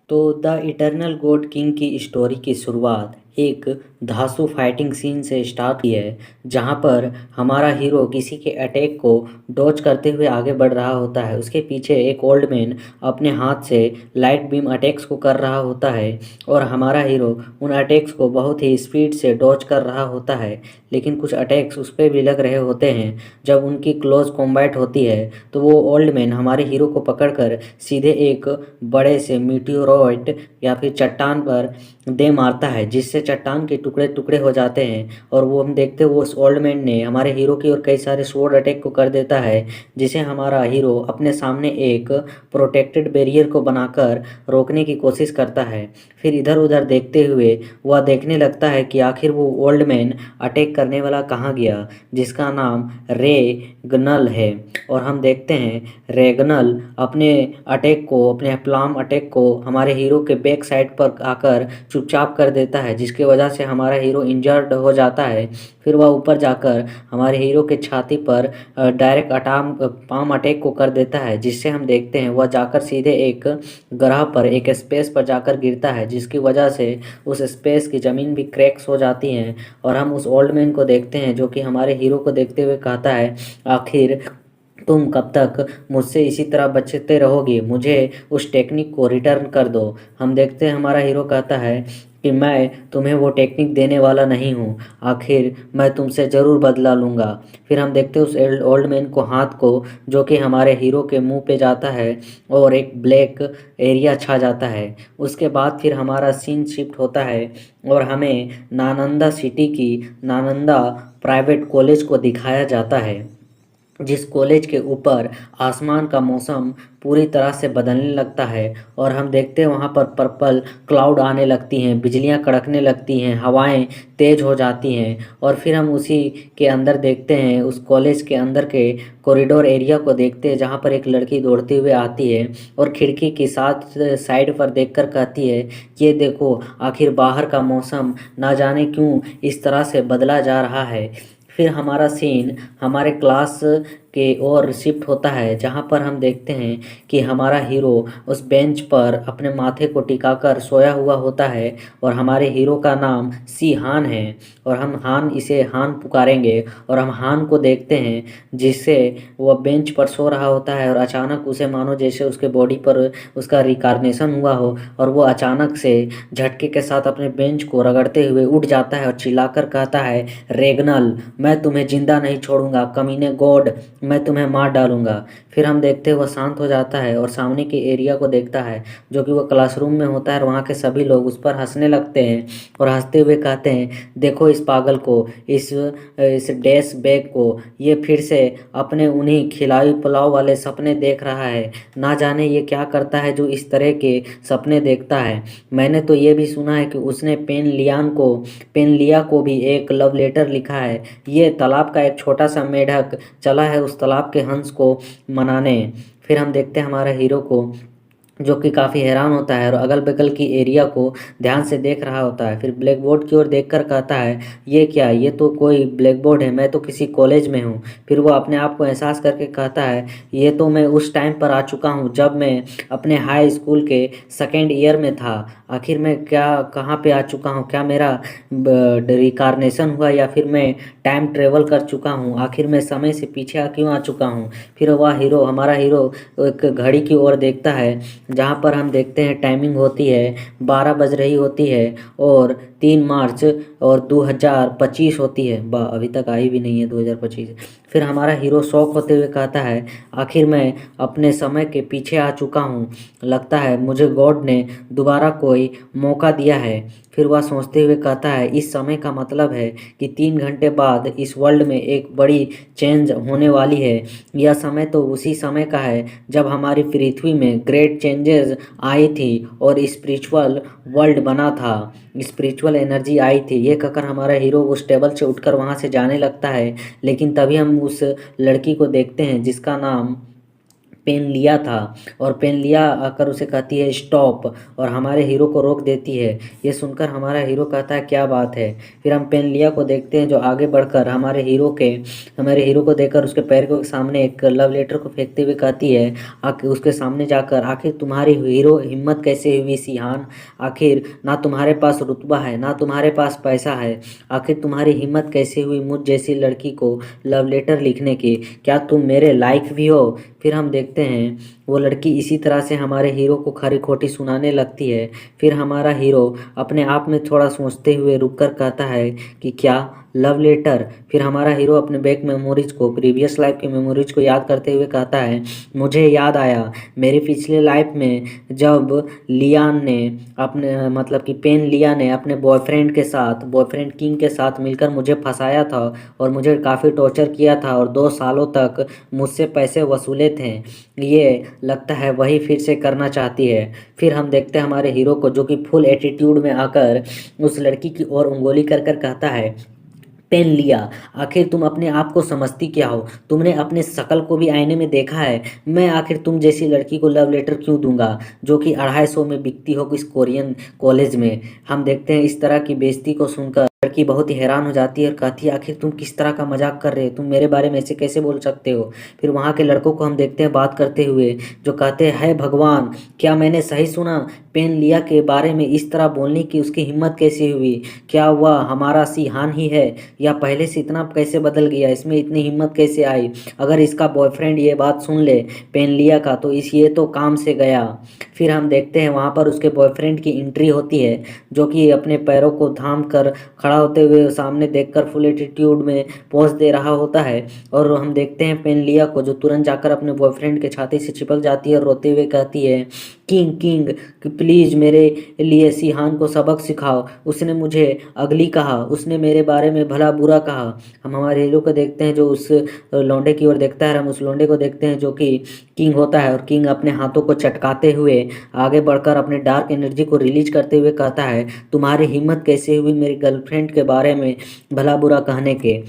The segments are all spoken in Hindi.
तो द इटर्नल गॉड किंग की स्टोरी की शुरुआत एक धांसू फाइटिंग सीन से स्टार्ट की है, जहां पर हमारा हीरो किसी के अटैक को डॉज करते हुए आगे बढ़ रहा होता है। उसके पीछे एक ओल्ड मैन अपने हाथ से लाइट बीम अटैक्स को कर रहा होता है और हमारा हीरो उन अटैक्स को बहुत ही स्पीड से डॉज कर रहा होता है। लेकिन कुछ अटैक्स उस पर भी लग रहे होते हैं। जब उनकी क्लोज कॉम्बैट होती है तो वो ओल्ड मैन हमारे हीरो को पकड़कर सीधे एक बड़े से मीटियोरॉइड या फिर चट्टान पर दे मारता है, जिससे चट्टान के टुकड़े टुकड़े हो जाते हैं। और वो हम देखते हैं वो उस ओल्ड मैन ने हमारे हीरो की ओर कई सारे स्वॉर्ड अटैक को कर देता है, जिसे हमारा हीरो अपने सामने एक प्रोटेक्टेड बैरियर को बनाकर रोकने की कोशिश करता है। फिर इधर उधर देखते हुए वह देखने लगता है कि आखिर वो ओल्ड मैन अटैक करने वाला कहाँ गया, जिसका नाम रेगनल है। और हम देखते हैं रेगनल अपने प्लाम अटैक को हमारे हीरो के बैक साइड पर आकर चुपचाप कर देता है, जिसकी वजह से हमारा हीरो इंजर्ड हो जाता है। फिर वह ऊपर जाकर हमारे हीरो के छाती पर डायरेक्ट पाम अटैक को कर देता है, जिससे हम देखते हैं वह जाकर सीधे एक ग्रह पर एक स्पेस पर जाकर गिरता है, जिसकी वजह से उस स्पेस की ज़मीन भी क्रैक्स हो जाती हैं। और हम उस ओल्ड मैन को देखते हैं जो कि हमारे हीरो को देखते हुए कहता है, आखिर तुम कब तक मुझसे इसी तरह बचते रहोगे, मुझे उस टेक्निक को रिटर्न कर दो। हम देखते हैं हमारा हीरो कहता है कि मैं तुम्हें वो टेक्निक देने वाला नहीं हूँ, आखिर मैं तुमसे ज़रूर बदला लूँगा। फिर हम देखते हैं उस ओल्ड मैन को हाथ को, जो कि हमारे हीरो के मुंह पे जाता है और एक ब्लैक एरिया छा जाता है। उसके बाद फिर हमारा सीन शिफ्ट होता है और हमें नालंदा सिटी की नालंदा प्राइवेट कॉलेज को दिखाया जाता है, जिस कॉलेज के ऊपर आसमान का मौसम पूरी तरह से बदलने लगता है। और हम देखते हैं वहाँ पर पर्पल क्लाउड आने लगती हैं, बिजलियाँ कड़कने लगती हैं, हवाएं तेज हो जाती हैं। और फिर हम उसी के अंदर देखते हैं, उस कॉलेज के अंदर के कॉरिडोर एरिया को देखते हैं, जहाँ पर एक लड़की दौड़ते हुए आती है और खिड़की की साथ साइड पर देखकर कहती है, ये देखो आखिर बाहर का मौसम ना जाने क्यों इस तरह से बदला जा रहा है। फिर हमारा सीन हमारे क्लास के ओर शिफ्ट होता है, जहाँ पर हम देखते हैं कि हमारा हीरो उस बेंच पर अपने माथे को टिकाकर सोया हुआ होता है और हमारे हीरो का नाम सी हान है और हम हान इसे हान पुकारेंगे। और हम हान को देखते हैं जिससे वह बेंच पर सो रहा होता है और अचानक उसे मानो जैसे उसके बॉडी पर उसका रिकारनेशन हुआ हो और वो अचानक से झटके के साथ अपने बेंच को रगड़ते हुए उठ जाता है और चिल्लाकर कहता है, रेगनल मैं तुम्हें जिंदा नहीं छोड़ूंगा, कमीने गॉड मैं तुम्हें मार डालूंगा। फिर हम देखते हैं वह शांत हो जाता है और सामने के एरिया को देखता है, जो कि वह क्लासरूम में होता है। और वहाँ के सभी लोग उस पर हंसने लगते हैं और हंसते हुए कहते हैं, देखो इस पागल को, इस डैश बैग को, ये फिर से अपने उन्हीं खिलाई पुलाव वाले सपने देख रहा है। ना जाने ये क्या करता है जो इस तरह के सपने देखता है। मैंने तो ये भी सुना है कि उसने पेन लिया को भी एक लव लेटर लिखा है। ये तालाब का एक छोटा सा मेढक चला है उस तालाब के हंस को मनाने। फिर हम देखते हैं हमारे हीरो को, जो कि काफ़ी हैरान होता है और अगल बगल की एरिया को ध्यान से देख रहा होता है। फिर ब्लैक बोर्ड की ओर देखकर कहता है, ये क्या, ये तो कोई ब्लैक बोर्ड है, मैं तो किसी कॉलेज में हूँ। फिर वो अपने आप को एहसास करके कहता है, ये तो मैं उस टाइम पर आ चुका हूँ जब मैं अपने हाई स्कूल के सेकेंड ईयर में था। आखिर मैं क्या कहाँ पे आ चुका हूँ, क्या मेरा रिकारनेशन हुआ या फिर मैं टाइम ट्रेवल कर चुका हूँ, आखिर मैं समय से पीछे क्यों आ चुका हूँ। फिर वह हीरो हमारा हीरो एक घड़ी की ओर देखता है, जहाँ पर हम देखते हैं टाइमिंग होती है 12 बज रही होती है और 3 मार्च और 2025 होती है। अभी तक आई भी नहीं है 2025। फिर हमारा हीरो शौक होते हुए कहता है, आखिर मैं अपने समय के पीछे आ चुका हूँ, लगता है मुझे गॉड ने दोबारा कोई मौका दिया है। फिर वह सोचते हुए कहता है, इस समय का मतलब है कि 3 घंटे बाद इस वर्ल्ड में एक बड़ी चेंज होने वाली है। यह समय तो उसी समय का है जब हमारी पृथ्वी में ग्रेट चेंजेस आई थी और स्पिरिचुअल वर्ल्ड बना था, स्पिरिचुअल एनर्जी आई थी। ये कहकर हमारा हीरो उस टेबल से उठकर वहाँ से जाने लगता है। लेकिन तभी हम उस लड़की को देखते हैं जिसका नाम पेन लिया था और पेन लिया आकर उसे कहती है स्टॉप और हमारे हीरो को रोक देती है। ये सुनकर हमारा हीरो कहता है क्या बात है। फिर हम पेन लिया को देखते हैं जो आगे बढ़कर हमारे हीरो को देखकर उसके पैर के सामने एक लव लेटर को फेंकते हुए कहती है आखिर उसके सामने जाकर आखिर तुम्हारी हीरो हिम्मत कैसे हुई सिहान। आखिर ना तुम्हारे पास रुतबा है ना तुम्हारे पास पैसा है। आखिर तुम्हारी हिम्मत कैसे हुई मुझ जैसी लड़की को लव लेटर लिखने की। क्या तुम मेरे लायक भी हो। फिर हम देखते हैं वो लड़की इसी तरह से हमारे हीरो को खरी खोटी सुनाने लगती है। फिर हमारा हीरो अपने आप में थोड़ा सोचते हुए रुक कर कहता है कि क्या लव लेटर। फिर हमारा हीरो अपने बैक मेमोरीज को प्रीवियस लाइफ की मेमोरीज को याद करते हुए कहता है मुझे याद आया मेरी पिछले लाइफ में जब लियान ने अपने मतलब कि पेन लिया ने अपने बॉयफ्रेंड किंग के साथ मिलकर मुझे फंसाया था और मुझे काफ़ी टॉर्चर किया था और 2 सालों तक मुझसे पैसे वसूले थे। ये लगता है वही फिर से करना चाहती है। फिर हम देखते हैं हमारे हीरो को जो कि फुल एटीट्यूड में आकर उस लड़की की ओर उंगली कर कर कहता है पेन लिया आखिर तुम अपने आप को समझती क्या हो। तुमने अपने शकल को भी आईने में देखा है। मैं आखिर तुम जैसी लड़की को लव लेटर क्यों दूंगा जो कि 250 में बिकती हो किस कोरियन कॉलेज में। हम देखते हैं इस तरह की बेइज्जती को सुनकर लड़की बहुत ही हैरान हो जाती है और कहती है आखिर तुम किस तरह का मजाक कर रहे हो। तुम मेरे बारे में ऐसे कैसे बोल सकते हो। फिर वहाँ के लड़कों को हम देखते हैं बात करते हुए जो कहते हैं है भगवान क्या मैंने सही सुना। पेन लिया के बारे में इस तरह बोलने की उसकी हिम्मत कैसे हुई। क्या वह हमारा सिहान ही है या पहले से इतना कैसे बदल गया। इसमें इतनी हिम्मत कैसे आई। अगर इसका बॉयफ्रेंड ये बात सुन ले पेन लिया का तो ये तो काम से गया। फिर हम देखते हैं वहाँ पर उसके बॉयफ्रेंड की एंट्री होती है जो कि अपने पैरों को थाम कर खड़ा होते हुए सामने देखकर फुल एटीट्यूड में पोज दे रहा होता है। और हम देखते हैं पेन लिया को जो तुरंत जाकर अपने बॉयफ्रेंड के छाती से चिपक जाती है और रोते हुए कहती है किंग किंग प्लीज़ मेरे लिए सिहान को सबक सिखाओ। उसने मुझे अगली कहा उसने मेरे बारे में भला बुरा कहा। हम हमारे हीरो को देखते हैं जो उस लौंडे की ओर देखता है। हम उस लौंडे को देखते हैं जो कि किंग होता है और किंग अपने हाथों को चटकाते हुए आगे बढ़कर अपने डार्क एनर्जी को रिलीज करते हुए कहता है तुम्हारी हिम्मत कैसे हुई मेरी गर्लफ्रेंड के बारे में भला बुरा कहने के।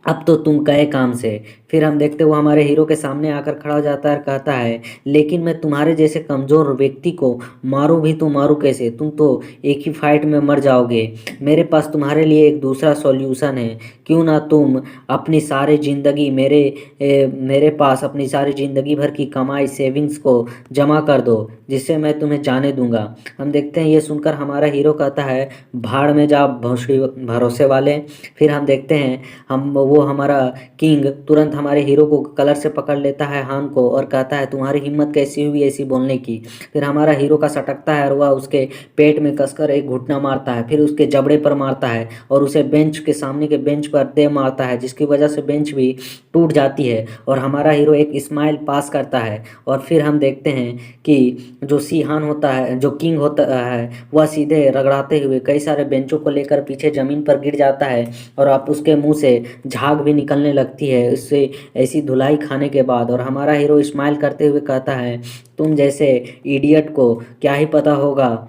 अब तो तुम गए काम से। फिर हम देखते वो हमारे हीरो के सामने आकर खड़ा हो जाता है और कहता है लेकिन मैं तुम्हारे जैसे कमज़ोर व्यक्ति को मारूं भी तो मारूं कैसे। तुम तो एक ही फाइट में मर जाओगे। मेरे पास तुम्हारे लिए एक दूसरा सॉल्यूशन है। क्यों ना तुम अपनी सारी ज़िंदगी मेरे पास अपनी सारी ज़िंदगी भर की कमाई सेविंग्स को जमा कर दो जिससे मैं तुम्हें जाने दूंगा। हम देखते हैं ये सुनकर हमारा हीरो कहता है भाड़ में जा भोसड़ी भरोसे वाले। फिर हम देखते हैं वो हमारा किंग तुरंत हमारे हीरो को कलर से पकड़ लेता है हान को और कहता है तुम्हारी हिम्मत कैसी हुई ऐसी बोलने की। फिर हमारा हीरो का सटकता है और वह उसके पेट में कसकर एक घुटना मारता है। फिर उसके जबड़े पर मारता है और उसे बेंच के सामने के बेंच पर दे मारता है जिसकी वजह से बेंच भी टूट जाती है और हमारा हीरो एक स्माइल पास करता है। और फिर हम देखते हैं कि जो सिहान होता है जो किंग होता है वह सीधे रगड़ाते हुए कई सारे बेंचों को लेकर पीछे ज़मीन पर गिर जाता है और आप उसके मुंह से झाग भी निकलने लगती है उससे ऐसी धुलाई खाने के बाद। और हमारा हीरो स्माइल करते हुए कहता है तुम जैसे इडियट को क्या ही पता होगा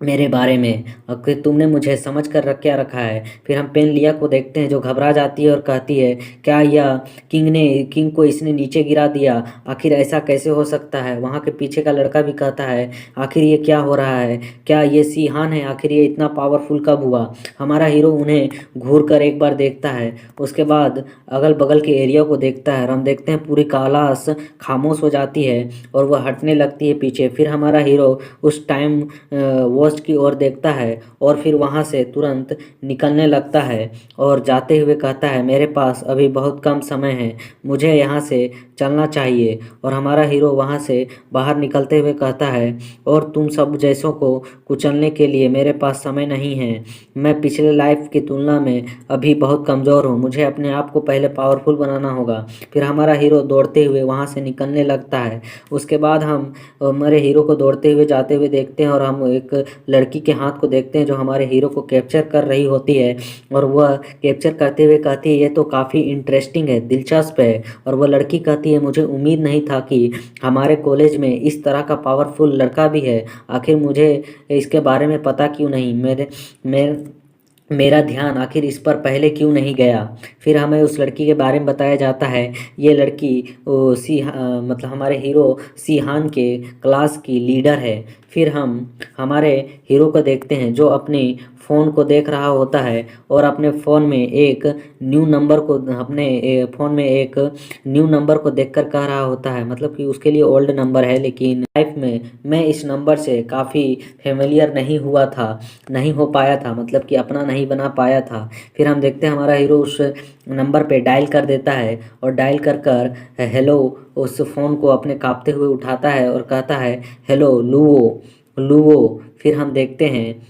मेरे बारे में और कि तुमने मुझे समझ कर क्या रखा है। फिर हम पेन लिया को देखते हैं जो घबरा जाती है और कहती है क्या यह किंग को इसने नीचे गिरा दिया। आखिर ऐसा कैसे हो सकता है। वहाँ के पीछे का लड़का भी कहता है आखिर ये क्या हो रहा है। क्या ये सिहान है। आखिर ये इतना पावरफुल कब हुआ। हमारा हीरो उन्हें घूर कर एक बार देखता है उसके बाद अगल बगल के एरिया को देखता है और हम देखते हैं पूरी कैलाश खामोश हो जाती है और वह हटने लगती है पीछे। फिर हमारा हीरो उस टाइम वॉच की ओर देखता है और फिर वहाँ से तुरंत निकलने लगता है और जाते हुए कहता है मेरे पास अभी बहुत कम समय है मुझे यहाँ से चलना चाहिए। और हमारा हीरो वहाँ से बाहर निकलते हुए कहता है और तुम सब जैसों को कुचलने के लिए मेरे पास समय नहीं है। मैं पिछले लाइफ की तुलना में अभी बहुत कमज़ोर हूँ। मुझे अपने आप को पहले पावरफुल बनाना होगा। फिर हमारा हीरो दौड़ते हुए वहाँ से निकलने लगता है। उसके बाद हम हमारे हीरो को दौड़ते हुए जाते हुए देखते हैं और हम एक लड़की के हाथ को देखते हैं जो हमारे हीरो को कैप्चर कर रही होती है और वह कैप्चर करते हुए कहती है ये तो काफ़ी इंटरेस्टिंग है दिलचस्प है। और वह लड़की कहती है मुझे उम्मीद नहीं था कि हमारे कॉलेज में इस तरह का पावरफुल लड़का भी है। आखिर मुझे इसके बारे में पता क्यों नहीं। मैं मेरा ध्यान आखिर इस पर पहले क्यों नहीं गया। फिर हमें उस लड़की के बारे में बताया जाता है। ये लड़की मतलब हमारे हीरो सीहान के क्लास की लीडर है। फिर हम हमारे हीरो को देखते हैं जो अपनी फ़ोन को देख रहा होता है और अपने फ़ोन में एक फ़ोन में एक न्यू नंबर को देखकर कह रहा होता है, मतलब कि उसके लिए ओल्ड नंबर है, लेकिन लाइफ में मैं इस नंबर से काफ़ी फेमिलियर नहीं हो पाया था, मतलब कि अपना नहीं बना पाया था। फिर हम देखते हैं हमारा हीरो उस नंबर पे डायल कर देता है और डायल कर कर हेलो उस फ़ोन को अपने काँपते हुए उठाता है और कहता है, हेलो लूवो लूवो। फिर हम देखते हैं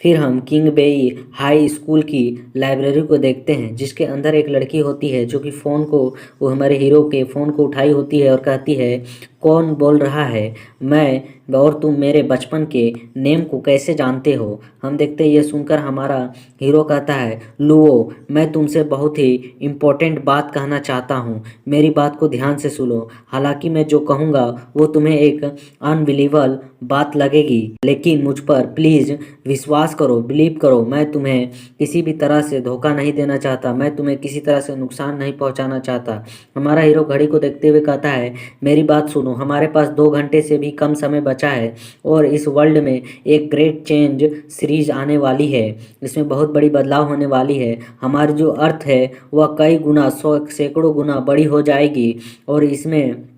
फिर हम किंग बेई हाई स्कूल की लाइब्रेरी को देखते हैं, जिसके अंदर एक लड़की होती है जो कि वो हमारे हीरो के फ़ोन को उठाई होती है और कहती है, कौन बोल रहा है, मैं और तुम मेरे बचपन के नेम को कैसे जानते हो। हम देखते हैं ये सुनकर हमारा हीरो कहता है, लुओ मैं तुमसे बहुत ही इम्पोर्टेंट बात कहना चाहता हूँ, मेरी बात को ध्यान से सुनो। हालांकि मैं जो कहूँगा वो तुम्हें एक अनबिलीवेबल बात लगेगी, लेकिन मुझ पर प्लीज़ विश्वास करो, बिलीव करो। मैं तुम्हें किसी भी तरह से धोखा नहीं देना चाहता, मैं तुम्हें किसी तरह से नुकसान नहीं पहुंचाना चाहता। हमारा हीरो घड़ी को देखते हुए कहता है, मेरी बात सुनो, हमारे पास 2 घंटे से भी कम समय बचा है और इस वर्ल्ड में एक ग्रेट चेंज सीरीज आने वाली है। इसमें बहुत बड़ी बदलाव होने वाली है। हमारी जो अर्थ है वह कई गुना, सैकड़ों गुना बड़ी हो जाएगी और इसमें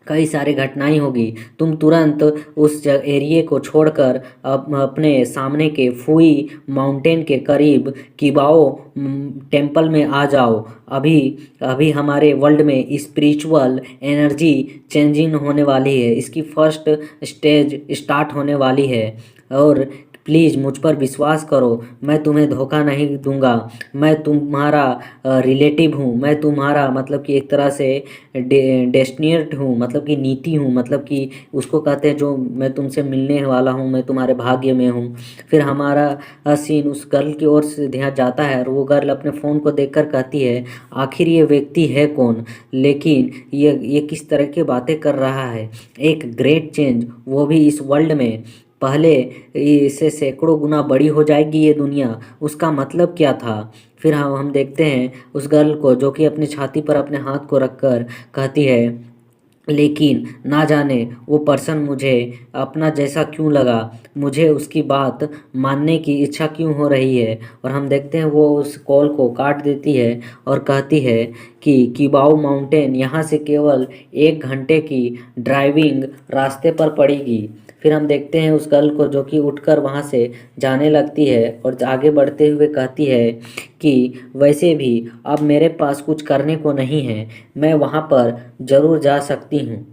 कई सारी घटनाएं होगी। तुम तुरंत उस एरिए को छोड़कर अपने सामने के फुई माउंटेन के करीब किबाओ टेम्पल में आ जाओ। अभी अभी हमारे वर्ल्ड में स्पिरिचुअल एनर्जी चेंजिंग होने वाली है, इसकी फर्स्ट स्टेज स्टार्ट होने वाली है और प्लीज़ मुझ पर विश्वास करो, मैं तुम्हें धोखा नहीं दूंगा। मैं तुम्हारा रिलेटिव हूँ, मैं तुम्हारा मतलब कि एक तरह से डेस्टिनेट हूँ, मतलब कि नीति हूँ, मतलब कि उसको कहते हैं जो मैं तुमसे मिलने वाला हूँ, मैं तुम्हारे भाग्य में हूँ। फिर हमारा सीन उस गर्ल की ओर से ध्यान जाता है और वो गर्ल अपने फ़ोन को देखकर कहती है, आखिर ये व्यक्ति है कौन, लेकिन ये किस तरह की बातें कर रहा है। एक ग्रेट चेंज, वो भी इस वर्ल्ड में, पहले इससे सैकड़ों गुना बड़ी हो जाएगी ये दुनिया, उसका मतलब क्या था। फिर हम देखते हैं उस गर्ल को जो कि अपनी छाती पर अपने हाथ को रखकर कहती है, लेकिन ना जाने वो पर्सन मुझे अपना जैसा क्यों लगा, मुझे उसकी बात मानने की इच्छा क्यों हो रही है। और हम देखते हैं वो उस कॉल को काट देती है और कहती है कि किबाऊ माउंटेन यहाँ से केवल 1 घंटे की ड्राइविंग रास्ते पर पड़ेगी। फिर हम देखते हैं उस गर्ल को जो कि उठकर वहाँ से जाने लगती है और आगे बढ़ते हुए कहती है कि वैसे भी अब मेरे पास कुछ करने को नहीं है, मैं वहाँ पर ज़रूर जा सकती हूँ।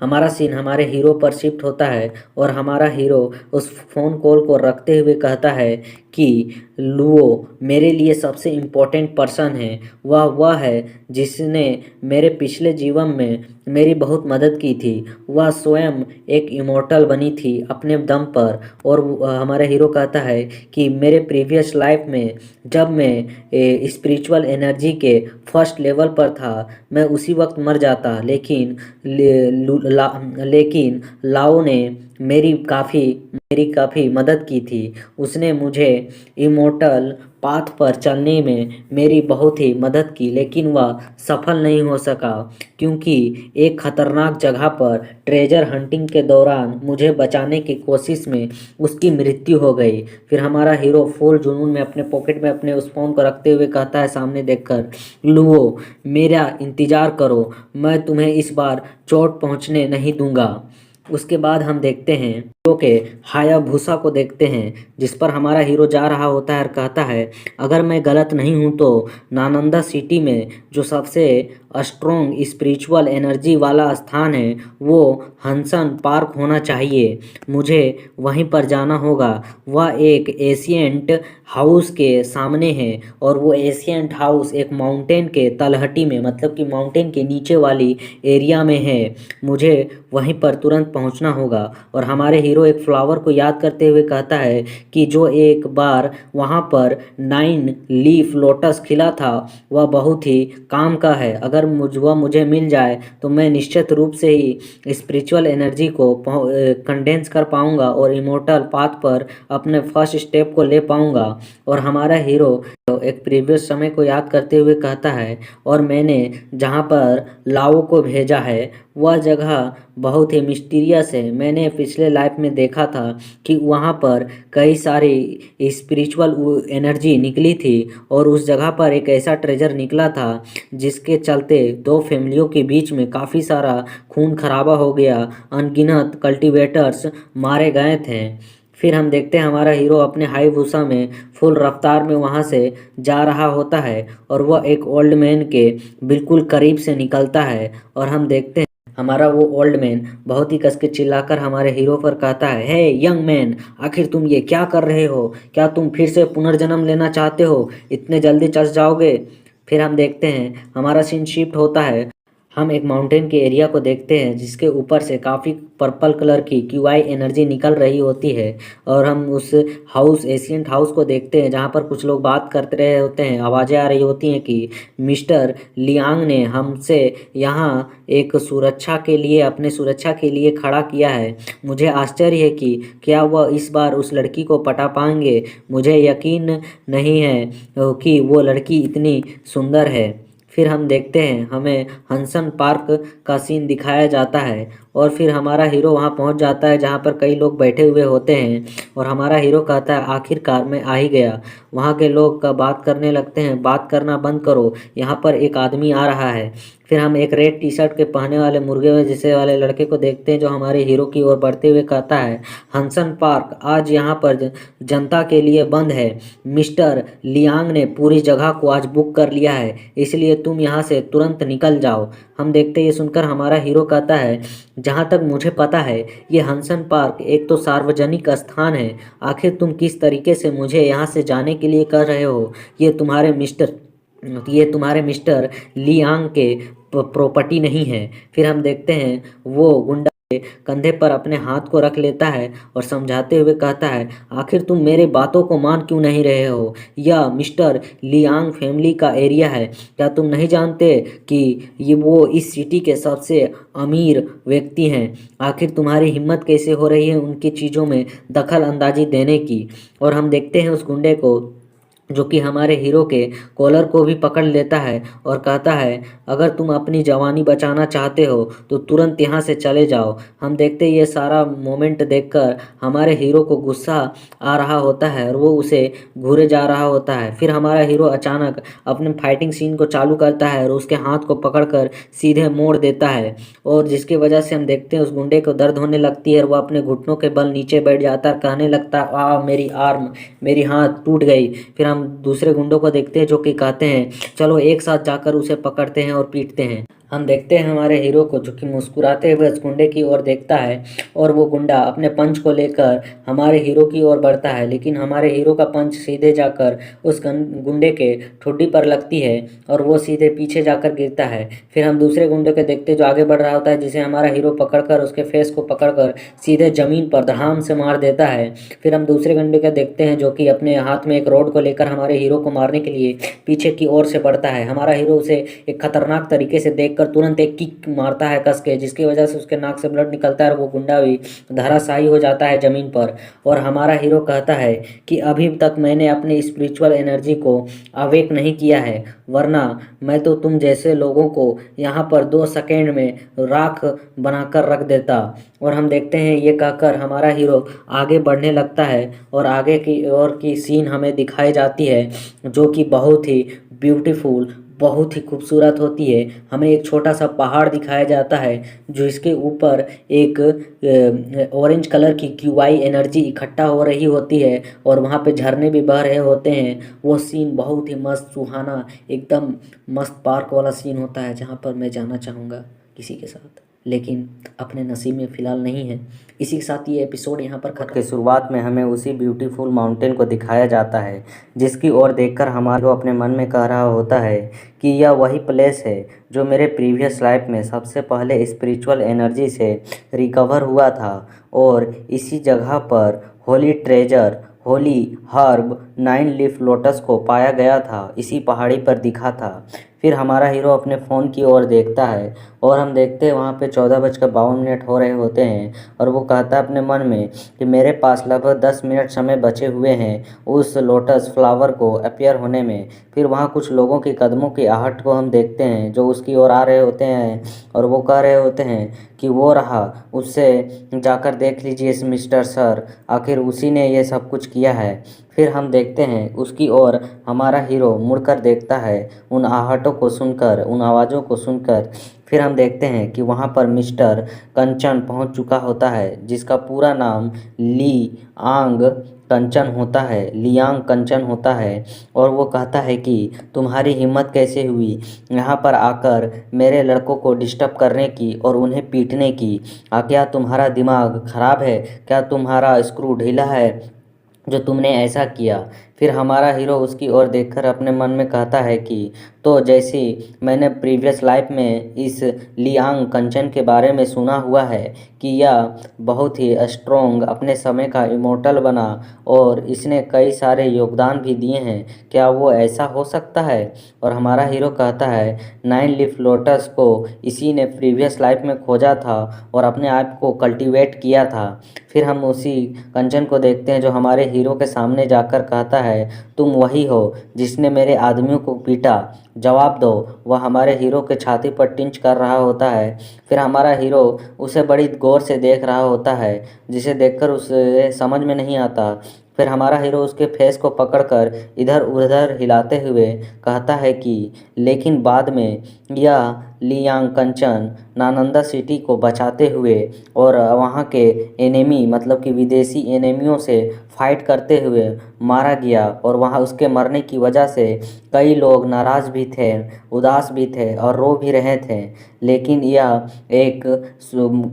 हमारा सीन हमारे हीरो पर शिफ्ट होता है और हमारा हीरो उस फ़ोन कॉल को रखते हुए कहता है कि लुओ मेरे लिए सबसे इम्पोर्टेंट पर्सन है, वह है जिसने मेरे पिछले जीवन में मेरी बहुत मदद की थी। वह स्वयं एक इमोर्टल बनी थी अपने दम पर। और हमारा हीरो कहता है कि मेरे प्रीवियस लाइफ में जब मैं स्पिरिचुअल एनर्जी के फर्स्ट लेवल पर था, मैं उसी वक्त मर जाता, लेकिन लाओ ने मेरी काफ़ी मदद की थी। उसने मुझे इमोर्टल पाथ पर चलने में मेरी बहुत ही मदद की, लेकिन वह सफल नहीं हो सका क्योंकि एक खतरनाक जगह पर ट्रेजर हंटिंग के दौरान मुझे बचाने की कोशिश में उसकी मृत्यु हो गई। फिर हमारा हीरो फुल जुनून में अपने पॉकेट में अपने उस फोन को रखते हुए कहता है सामने देखकर, लुओ मेरा इंतज़ार करो, मैं तुम्हें इस बार चोट पहुंचने नहीं दूंगा। उसके बाद हम देखते हैं हीरो के हायाबुसा को देखते हैं, जिस पर हमारा हीरो जा रहा होता है और कहता है, अगर मैं गलत नहीं हूँ तो नालंदा सिटी में जो सबसे स्ट्रॉन्ग स्पिरिचुअल एनर्जी वाला स्थान है वो हंसन पार्क होना चाहिए। मुझे वहीं पर जाना होगा। वह एक एशियंट हाउस के सामने है और वो एशियंट हाउस एक माउंटेन के तलहटी में, मतलब कि माउंटेन के नीचे वाली एरिया में है। मुझे वहीं पर तुरंत पहुंचना होगा। और हमारे हीरो एक फ्लावर को याद करते हुए कहता है कि जो एक बार वहाँ पर 9 लीफ लोटस खिला था वह बहुत ही काम का है। अगर वह मुझे मिल जाए तो मैं निश्चित रूप से ही स्पिरिचुअल एनर्जी को कंडेंस कर पाऊंगा और इमोर्टल पाथ पर अपने फर्स्ट स्टेप को ले पाऊंगा। और हमारा हीरो एक प्रीवियस समय को याद करते हुए कहता है, और मैंने जहाँ पर लाओ को भेजा है वह जगह बहुत ही मिस्टीरियस है। मैंने पिछले लाइफ में देखा था कि वहाँ पर कई सारी स्पिरिचुअल एनर्जी निकली थी और उस जगह पर एक ऐसा ट्रेजर निकला था जिसके चलते दो फैमिलियों के बीच में काफ़ी सारा खून खराबा हो गया, अनगिनत कल्टीवेटर्स मारे गए थे। फिर हम देखते हैं हमारा हीरो अपने हाईबूसा में फुल रफ्तार में वहाँ से जा रहा होता है और वह एक ओल्ड मैन के बिल्कुल करीब से निकलता है। और हम देखते हैं हमारा वो ओल्ड मैन बहुत ही कस के चिल्लाकर हमारे हीरो पर कहता है, हे यंग मैन, आखिर तुम ये क्या कर रहे हो? क्या तुम फिर से पुनर्जन्म लेना चाहते हो? इतने जल्दी चस जाओगे? फिर हम देखते हैं हमारा सीन शिफ्ट होता है। हम एक माउंटेन के एरिया को देखते हैं जिसके ऊपर से काफ़ी पर्पल कलर की क्यूआई एनर्जी निकल रही होती है। और हम उस एशियंट हाउस को देखते हैं जहाँ पर कुछ लोग बात करते रहे होते हैं। आवाज़ें आ रही होती हैं कि मिस्टर लियांग ने हमसे यहाँ एक सुरक्षा के लिए अपने सुरक्षा के लिए खड़ा किया है। मुझे आश्चर्य है कि क्या वह इस बार उस लड़की को पटा पाएंगे। मुझे यकीन नहीं है कि वो लड़की इतनी सुंदर है। फिर हम देखते हैं हमें हंसन पार्क का सीन दिखाया जाता है और फिर हमारा हीरो वहां पहुंच जाता है जहां पर कई लोग बैठे हुए होते हैं। और हमारा हीरो कहता है, आखिरकार मैं आ ही गया। वहां के लोग का बात करने लगते हैं, बात करना बंद करो, यहाँ पर एक आदमी आ रहा है। फिर हम एक रेड टी शर्ट के पहने वाले मुर्गे जैसे वाले लड़के को देखते हैं जो हमारे हीरो की ओर बढ़ते हुए कहता है, हंसन पार्क आज यहाँ पर जनता के लिए बंद है। मिस्टर लियांग ने पूरी जगह को आज बुक कर लिया है, इसलिए तुम यहाँ से तुरंत निकल जाओ। हम देखते ये सुनकर हमारा हीरो कहता है, जहाँ तक मुझे पता है ये हंसन पार्क एक तो सार्वजनिक स्थान है। आखिर तुम किस तरीके से मुझे यहाँ से जाने के लिए कर रहे हो? ये तुम्हारे मिस्टर लियांग के प्रॉपर्टी नहीं है। फिर हम देखते हैं वो गुंडा के कंधे पर अपने हाथ को रख लेता है और समझाते हुए कहता है, आखिर तुम मेरे बातों को मान क्यों नहीं रहे हो? यह मिस्टर लियांग फैमिली का एरिया है। क्या तुम नहीं जानते कि ये वो इस सिटी के सबसे अमीर व्यक्ति हैं? आखिर तुम्हारी हिम्मत कैसे हो रही है उनकी चीज़ों में दखल अंदाजी देने की? और हम देखते हैं उस गुंडे को जो कि हमारे हीरो के कॉलर को भी पकड़ लेता है और कहता है, अगर तुम अपनी जवानी बचाना चाहते हो तो तुरंत यहाँ से चले जाओ। हम देखते ये सारा मोमेंट देखकर हमारे हीरो को गुस्सा आ रहा होता है और वो उसे घूरे जा रहा होता है। फिर हमारा हीरो अचानक अपने फाइटिंग सीन को चालू करता है और उसके हाथ को पकड़कर सीधे मोड़ देता है और जिसकी वजह से हम देखते हैं उस गुंडे को दर्द होने लगती है और वह अपने घुटनों के बल नीचे बैठ जाता है, कहने लगता है, मेरी आर्म, मेरी हाथ टूट गई। फिर हम दूसरे गुंडों को देखते हैं जो कि कहते हैं, चलो एक साथ जाकर उसे पकड़ते हैं और पीटते हैं। हम देखते हैं हमारे हीरो को जो कि मुस्कुराते हुए उस गुंडे की ओर देखता है और वो गुंडा अपने पंच को लेकर हमारे हीरो की ओर बढ़ता है, लेकिन हमारे हीरो का पंच सीधे जाकर उस गुंडे के ठुड्डी पर लगती है और वो सीधे पीछे जाकर गिरता है। फिर हम दूसरे गुंडे को देखते हैं जो आगे बढ़ रहा होता है, जिसे हमारा हीरो पकड़कर उसके फेस को पकड़कर सीधे जमीन पर धड़ाम से मार देता है। फिर हम दूसरे गुंडे को देखते हैं जो कि अपने हाथ में एक रॉड को लेकर हमारे हीरो को मारने के लिए पीछे की ओर से बढ़ता है। हमारा हीरो उसे एक खतरनाक तरीके से देखकर तुरंत एक किक मारता है कस के, जिसकी वजह से उसके नाक से ब्लड निकलता है और वो गुंडा भी धराशायी हो जाता है जमीन पर। और हमारा हीरो कहता है कि अभी तक मैंने अपनी स्पिरिचुअल एनर्जी को अवेक नहीं किया है, वरना मैं तो तुम जैसे लोगों को यहाँ पर 2 सेकेंड में राख बनाकर रख देता। और हम देखते हैं ये कहकर हमारा हीरो आगे बढ़ने लगता है और आगे की ओर की सीन हमें दिखाई जाती है जो कि बहुत ही ब्यूटीफुल, बहुत ही खूबसूरत होती है। हमें एक छोटा सा पहाड़ दिखाया जाता है जो इसके ऊपर एक ऑरेंज कलर की क्यूआई एनर्जी इकट्ठा हो रही होती है और वहाँ पे झरने भी बह रहे होते हैं। वो सीन बहुत ही मस्त, सुहाना, एकदम मस्त पार्क वाला सीन होता है जहाँ पर मैं जाना चाहूँगा किसी के साथ। लेकिन अपने नसीब में फ़िलहाल नहीं है। इसी के साथ ये एपिसोड यहाँ पर खत्म। के शुरुआत में हमें उसी ब्यूटीफुल माउंटेन को दिखाया जाता है जिसकी ओर देखकर हमारे अपने मन में कह रहा होता है कि यह वही प्लेस है जो मेरे प्रीवियस लाइफ में सबसे पहले स्पिरिचुअल एनर्जी से रिकवर हुआ था, और इसी जगह पर Holi treasure, Holi herb 9 leaf lotus को पाया गया था, इसी पहाड़ी पर दिखा था। फिर हमारा हीरो अपने फ़ोन की ओर देखता है और हम देखते हैं वहाँ पे 14:52 हो रहे होते हैं, और वो कहता है अपने मन में कि मेरे पास लगभग 10 मिनट समय बचे हुए हैं उस लोटस फ्लावर को अपियर होने में। फिर वहाँ कुछ लोगों की कदमों की आहट को हम देखते हैं जो उसकी ओर आ रहे होते हैं, और वो कह रहे होते हैं कि वो रहा, उससे जाकर देख लीजिए मिस्टर सर, आखिर उसी ने ये सब कुछ किया है। फिर हम देखते हैं उसकी ओर हमारा हीरो मुड़कर देखता है उन आहटों को सुनकर, उन आवाज़ों को सुनकर। फिर हम देखते हैं कि वहाँ पर मिस्टर कंचन पहुँच चुका होता है जिसका पूरा नाम ली आंग कंचन होता है, लियांग कंचन होता है। और वो कहता है कि तुम्हारी हिम्मत कैसे हुई यहाँ पर आकर मेरे लड़कों को डिस्टर्ब करने की और उन्हें पीटने की? क्या तुम्हारा दिमाग खराब है? क्या तुम्हारा स्क्रू ढीला है जो तुमने ऐसा किया? फिर हमारा हीरो उसकी ओर देखकर अपने मन में कहता है कि तो जैसे मैंने प्रीवियस लाइफ में इस लियांग कंचन के बारे में सुना हुआ है कि यह बहुत ही स्ट्रोंग, अपने समय का इमोर्टल बना और इसने कई सारे योगदान भी दिए हैं, क्या वो ऐसा हो सकता है? और हमारा हीरो कहता है 9 लीफ लोटस को इसी ने प्रीवियस लाइफ में खोजा था और अपने आप को कल्टीवेट किया था। फिर हम उसी कंचन को देखते हैं जो हमारे हीरो के सामने जाकर कहता है तुम वही हो जिसने मेरे आदमियों को पीटा, जवाब दो। वह हमारे हीरो के छाती पर टिंच कर रहा होता है। फिर हमारा हीरो उसे बड़ी गौर से देख रहा होता है जिसे देखकर उसे समझ में नहीं आता। फिर हमारा हीरो उसके फेस को पकड़कर इधर उधर हिलाते हुए कहता है कि लेकिन बाद में यह लियांग कंचन नालंदा सिटी को बचाते हुए और वहाँ के एनिमी मतलब कि विदेशी एनिमियों से फाइट करते हुए मारा गया, और वहाँ उसके मरने की वजह से कई लोग नाराज़ भी थे, उदास भी थे और रो भी रहे थे। लेकिन यह एक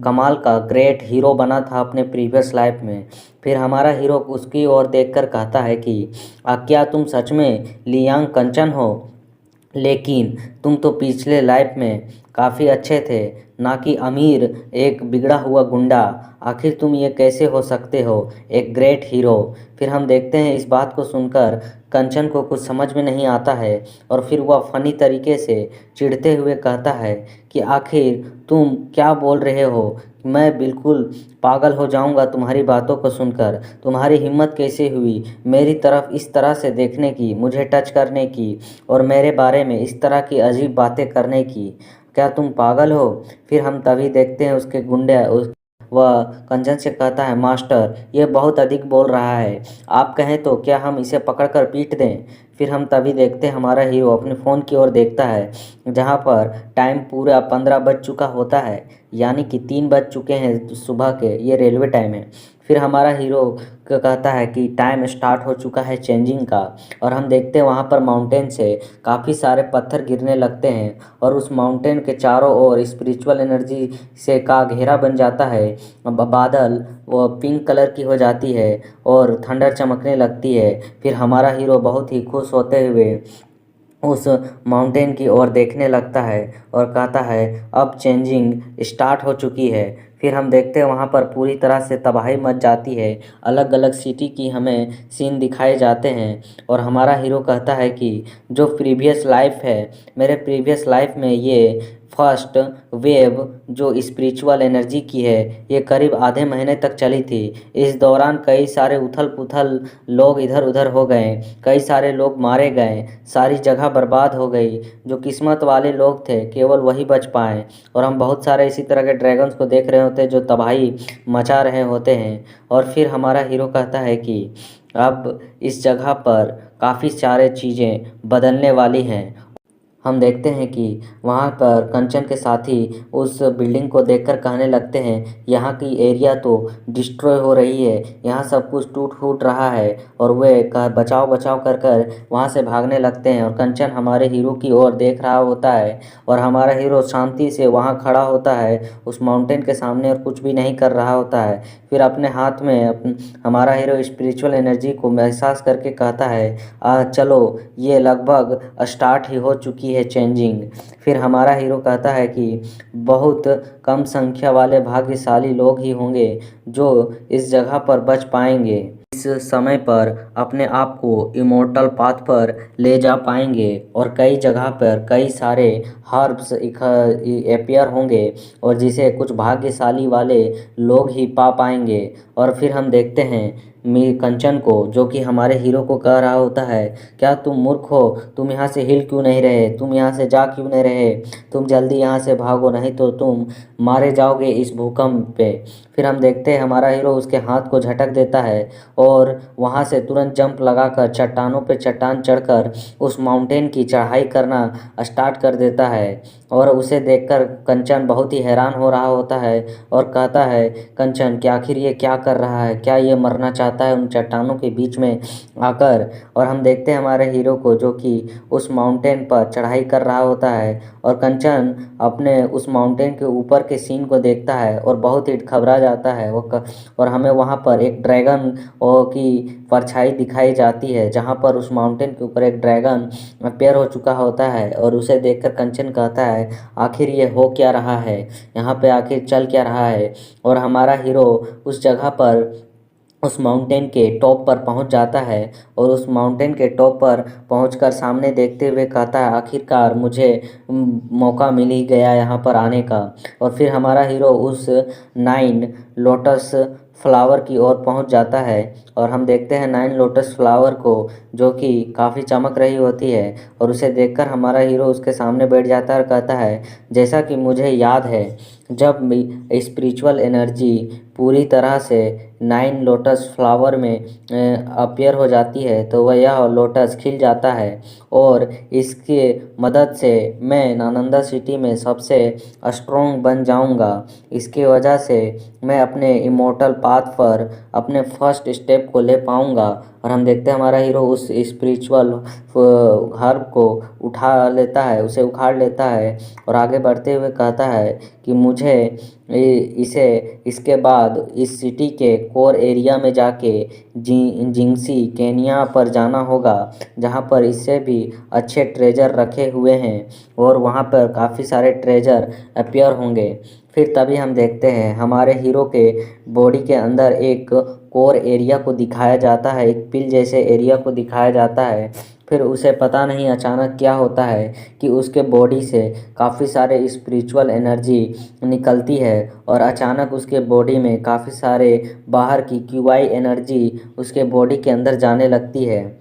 कमाल का ग्रेट हीरो बना था अपने प्रीवियस लाइफ में। फिर हमारा हीरो उसकी ओर देखकर कहता है कि क्या तुम सच में लियांग कंचन हो? लेकिन तुम तो पिछले लाइफ में काफ़ी अच्छे थे, ना कि अमीर एक बिगड़ा हुआ गुंडा। आखिर तुम ये कैसे हो सकते हो एक ग्रेट हीरो? फिर हम देखते हैं इस बात को सुनकर कंचन को कुछ समझ में नहीं आता है, और फिर वह फनी तरीके से चिढ़ते हुए कहता है कि आखिर तुम क्या बोल रहे हो? मैं बिल्कुल पागल हो जाऊंगा तुम्हारी बातों को सुनकर। तुम्हारी हिम्मत कैसे हुई मेरी तरफ इस तरह से देखने की, मुझे टच करने की और मेरे बारे में इस तरह की अजीब बातें करने की? क्या तुम पागल हो? फिर हम तभी देखते हैं उसके गुंडे वह कंचन से कहता है मास्टर, यह बहुत अधिक बोल रहा है, आप कहें तो क्या हम इसे पकड़कर पीट दें? फिर हम तभी देखते हैं हमारा हीरो अपने फ़ोन की ओर देखता है जहाँ पर टाइम पूरा 15 बज चुका होता है, यानी कि 3 बज चुके हैं सुबह के, ये रेलवे टाइम है। फिर हमारा हीरो कहता है कि टाइम स्टार्ट हो चुका है चेंजिंग का, और हम देखते हैं वहाँ पर माउंटेन से काफ़ी सारे पत्थर गिरने लगते हैं और उस माउंटेन के चारों ओर स्पिरिचुअल एनर्जी से का घेरा बन जाता है। बादल वो पिंक कलर की हो जाती है और थंडर चमकने लगती है। फिर हमारा हीरो बहुत ही खुश होते हुए उस माउंटेन की ओर देखने लगता है और कहता है अब चेंजिंग स्टार्ट हो चुकी है। फिर हम देखते हैं वहाँ पर पूरी तरह से तबाही मच जाती है, अलग अलग सिटी की हमें सीन दिखाए जाते हैं, और हमारा हीरो कहता है कि जो प्रीवियस लाइफ है, मेरे प्रीवियस लाइफ में ये फर्स्ट वेव जो स्पिरिचुअल एनर्जी की है ये करीब आधे महीने तक चली थी। इस दौरान कई सारे उथल पुथल, लोग इधर उधर हो गए, कई सारे लोग मारे गए, सारी जगह बर्बाद हो गई। जो किस्मत वाले लोग थे केवल वही बच पाए, और हम बहुत सारे इसी तरह के ड्रैगन्स को देख रहे होते हैं जो तबाही मचा रहे होते हैं। और फिर हमारा हीरो कहता है कि अब इस जगह पर काफ़ी सारे चीज़ें बदलने वाली हैं, हम देखते हैं कि वहाँ पर कंचन के साथी उस बिल्डिंग को देखकर कहने लगते हैं, यहाँ की एरिया तो डिस्ट्रॉय हो रही है, यहाँ सब कुछ टूट फूट रहा है। और वे बचाओ बचाओ कर कर वहाँ से भागने लगते हैं। और कंचन हमारे हीरो की ओर देख रहा होता है और हमारा हीरो शांति से वहाँ खड़ा होता है उस माउंटेन के सामने और कुछ भी नहीं कर रहा होता है। फिर अपने हाथ में हमारा हीरो स्पिरिचुअल एनर्जी को महसूस करके कहता है, चलो ये लगभग स्टार्ट ही हो चुकी है चेंजिंग। फिर हमारा हीरो कहता है कि बहुत कम संख्या वाले भाग्यशाली लोग ही होंगे जो इस जगह पर बच पाएंगे, इस समय पर अपने आप को इमोर्टल पाथ पर ले जा पाएंगे। और कई जगह पर कई सारे हर्ब्स अपीयर होंगे और जिसे कुछ भाग्यशाली वाले लोग ही पा पाएंगे। और फिर हम देखते हैं कंचन को, जो कि हमारे हीरो को कह रहा होता है, क्या तुम मूर्ख हो? तुम यहाँ से हिल क्यों नहीं रहे? तुम यहाँ से जा क्यों नहीं रहे? तुम जल्दी यहाँ से भागो, नहीं तो तुम मारे जाओगे इस भूकंप पे। फिर हम देखते हैं हमारा हीरो उसके हाथ को झटक देता है और वहाँ से तुरंत जंप लगाकर चट्टानों पे चट्टान चढ़कर उस माउंटेन की चढ़ाई करना स्टार्ट कर देता है। और उसे देखकर कंचन बहुत ही हैरान हो रहा होता है और कहता है, कंचन कि आखिर ये क्या कर रहा है? क्या ये मरना चाहता है उन चट्टानों के बीच में आकर? और हम देखते हैं हमारे हीरो को, जो कि उस माउंटेन पर चढ़ाई कर रहा होता है और कंचन अपने उस माउंटेन के ऊपर के सीन को देखता है और बहुत ही घबरा जाता है। और हमें वहाँ पर एक ड्रैगन की परछाई दिखाई जाती है, जहाँ पर उस माउंटेन के ऊपर एक ड्रैगन अपीयर हो चुका होता है। और उसे देखकर कंचन कहता है, आखिर ये हो क्या रहा है? यहाँ पे आखिर चल क्या रहा है? और हमारा हीरो उस जगह पर उस माउंटेन के टॉप पर पहुंच जाता है और उस माउंटेन के टॉप पर पहुंचकर सामने देखते हुए कहता है, आखिरकार मुझे मौका मिल ही गया यहाँ पर आने का। और फिर हमारा हीरो उस 9 लोटस फ्लावर की ओर पहुंच जाता है और हम देखते हैं 9 लोटस फ्लावर को, जो कि काफ़ी चमक रही होती है। और उसे देखकर हमारा हीरो उसके सामने बैठ जाता है और कहता है, जैसा कि मुझे याद है, जब स्पिरिचुअल एनर्जी पूरी तरह से 9 लोटस फ्लावर में अपीयर हो जाती है तो वह यह लोटस खिल जाता है और इसके मदद से मैं नालंदा सिटी में सबसे स्ट्रॉन्ग बन जाऊंगा। इसके वजह से मैं अपने इमोर्टल पाथ पर अपने फर्स्ट स्टेप को ले पाऊंगा। और हम देखते हैं हमारा हीरो उस स्पिरिचुअल हर्ब को उठा लेता है, उसे उखाड़ लेता है और आगे बढ़ते हुए कहता है कि मुझे इसे इसके बाद इस सिटी के कोर एरिया में जाके जिंगसी केनिया पर जाना होगा, जहाँ पर इससे भी अच्छे ट्रेजर रखे हुए हैं और वहाँ पर काफ़ी सारे ट्रेजर अपीयर होंगे। फिर तभी हम देखते हैं हमारे हीरो के बॉडी के अंदर एक कोर एरिया को दिखाया जाता है, एक पिल जैसे एरिया को दिखाया जाता है। फिर उसे पता नहीं अचानक क्या होता है कि उसके बॉडी से काफ़ी सारे स्पिरिचुअल एनर्जी निकलती है और अचानक उसके बॉडी में काफ़ी सारे बाहर की क्यूआई एनर्जी उसके बॉडी के अंदर जाने लगती है।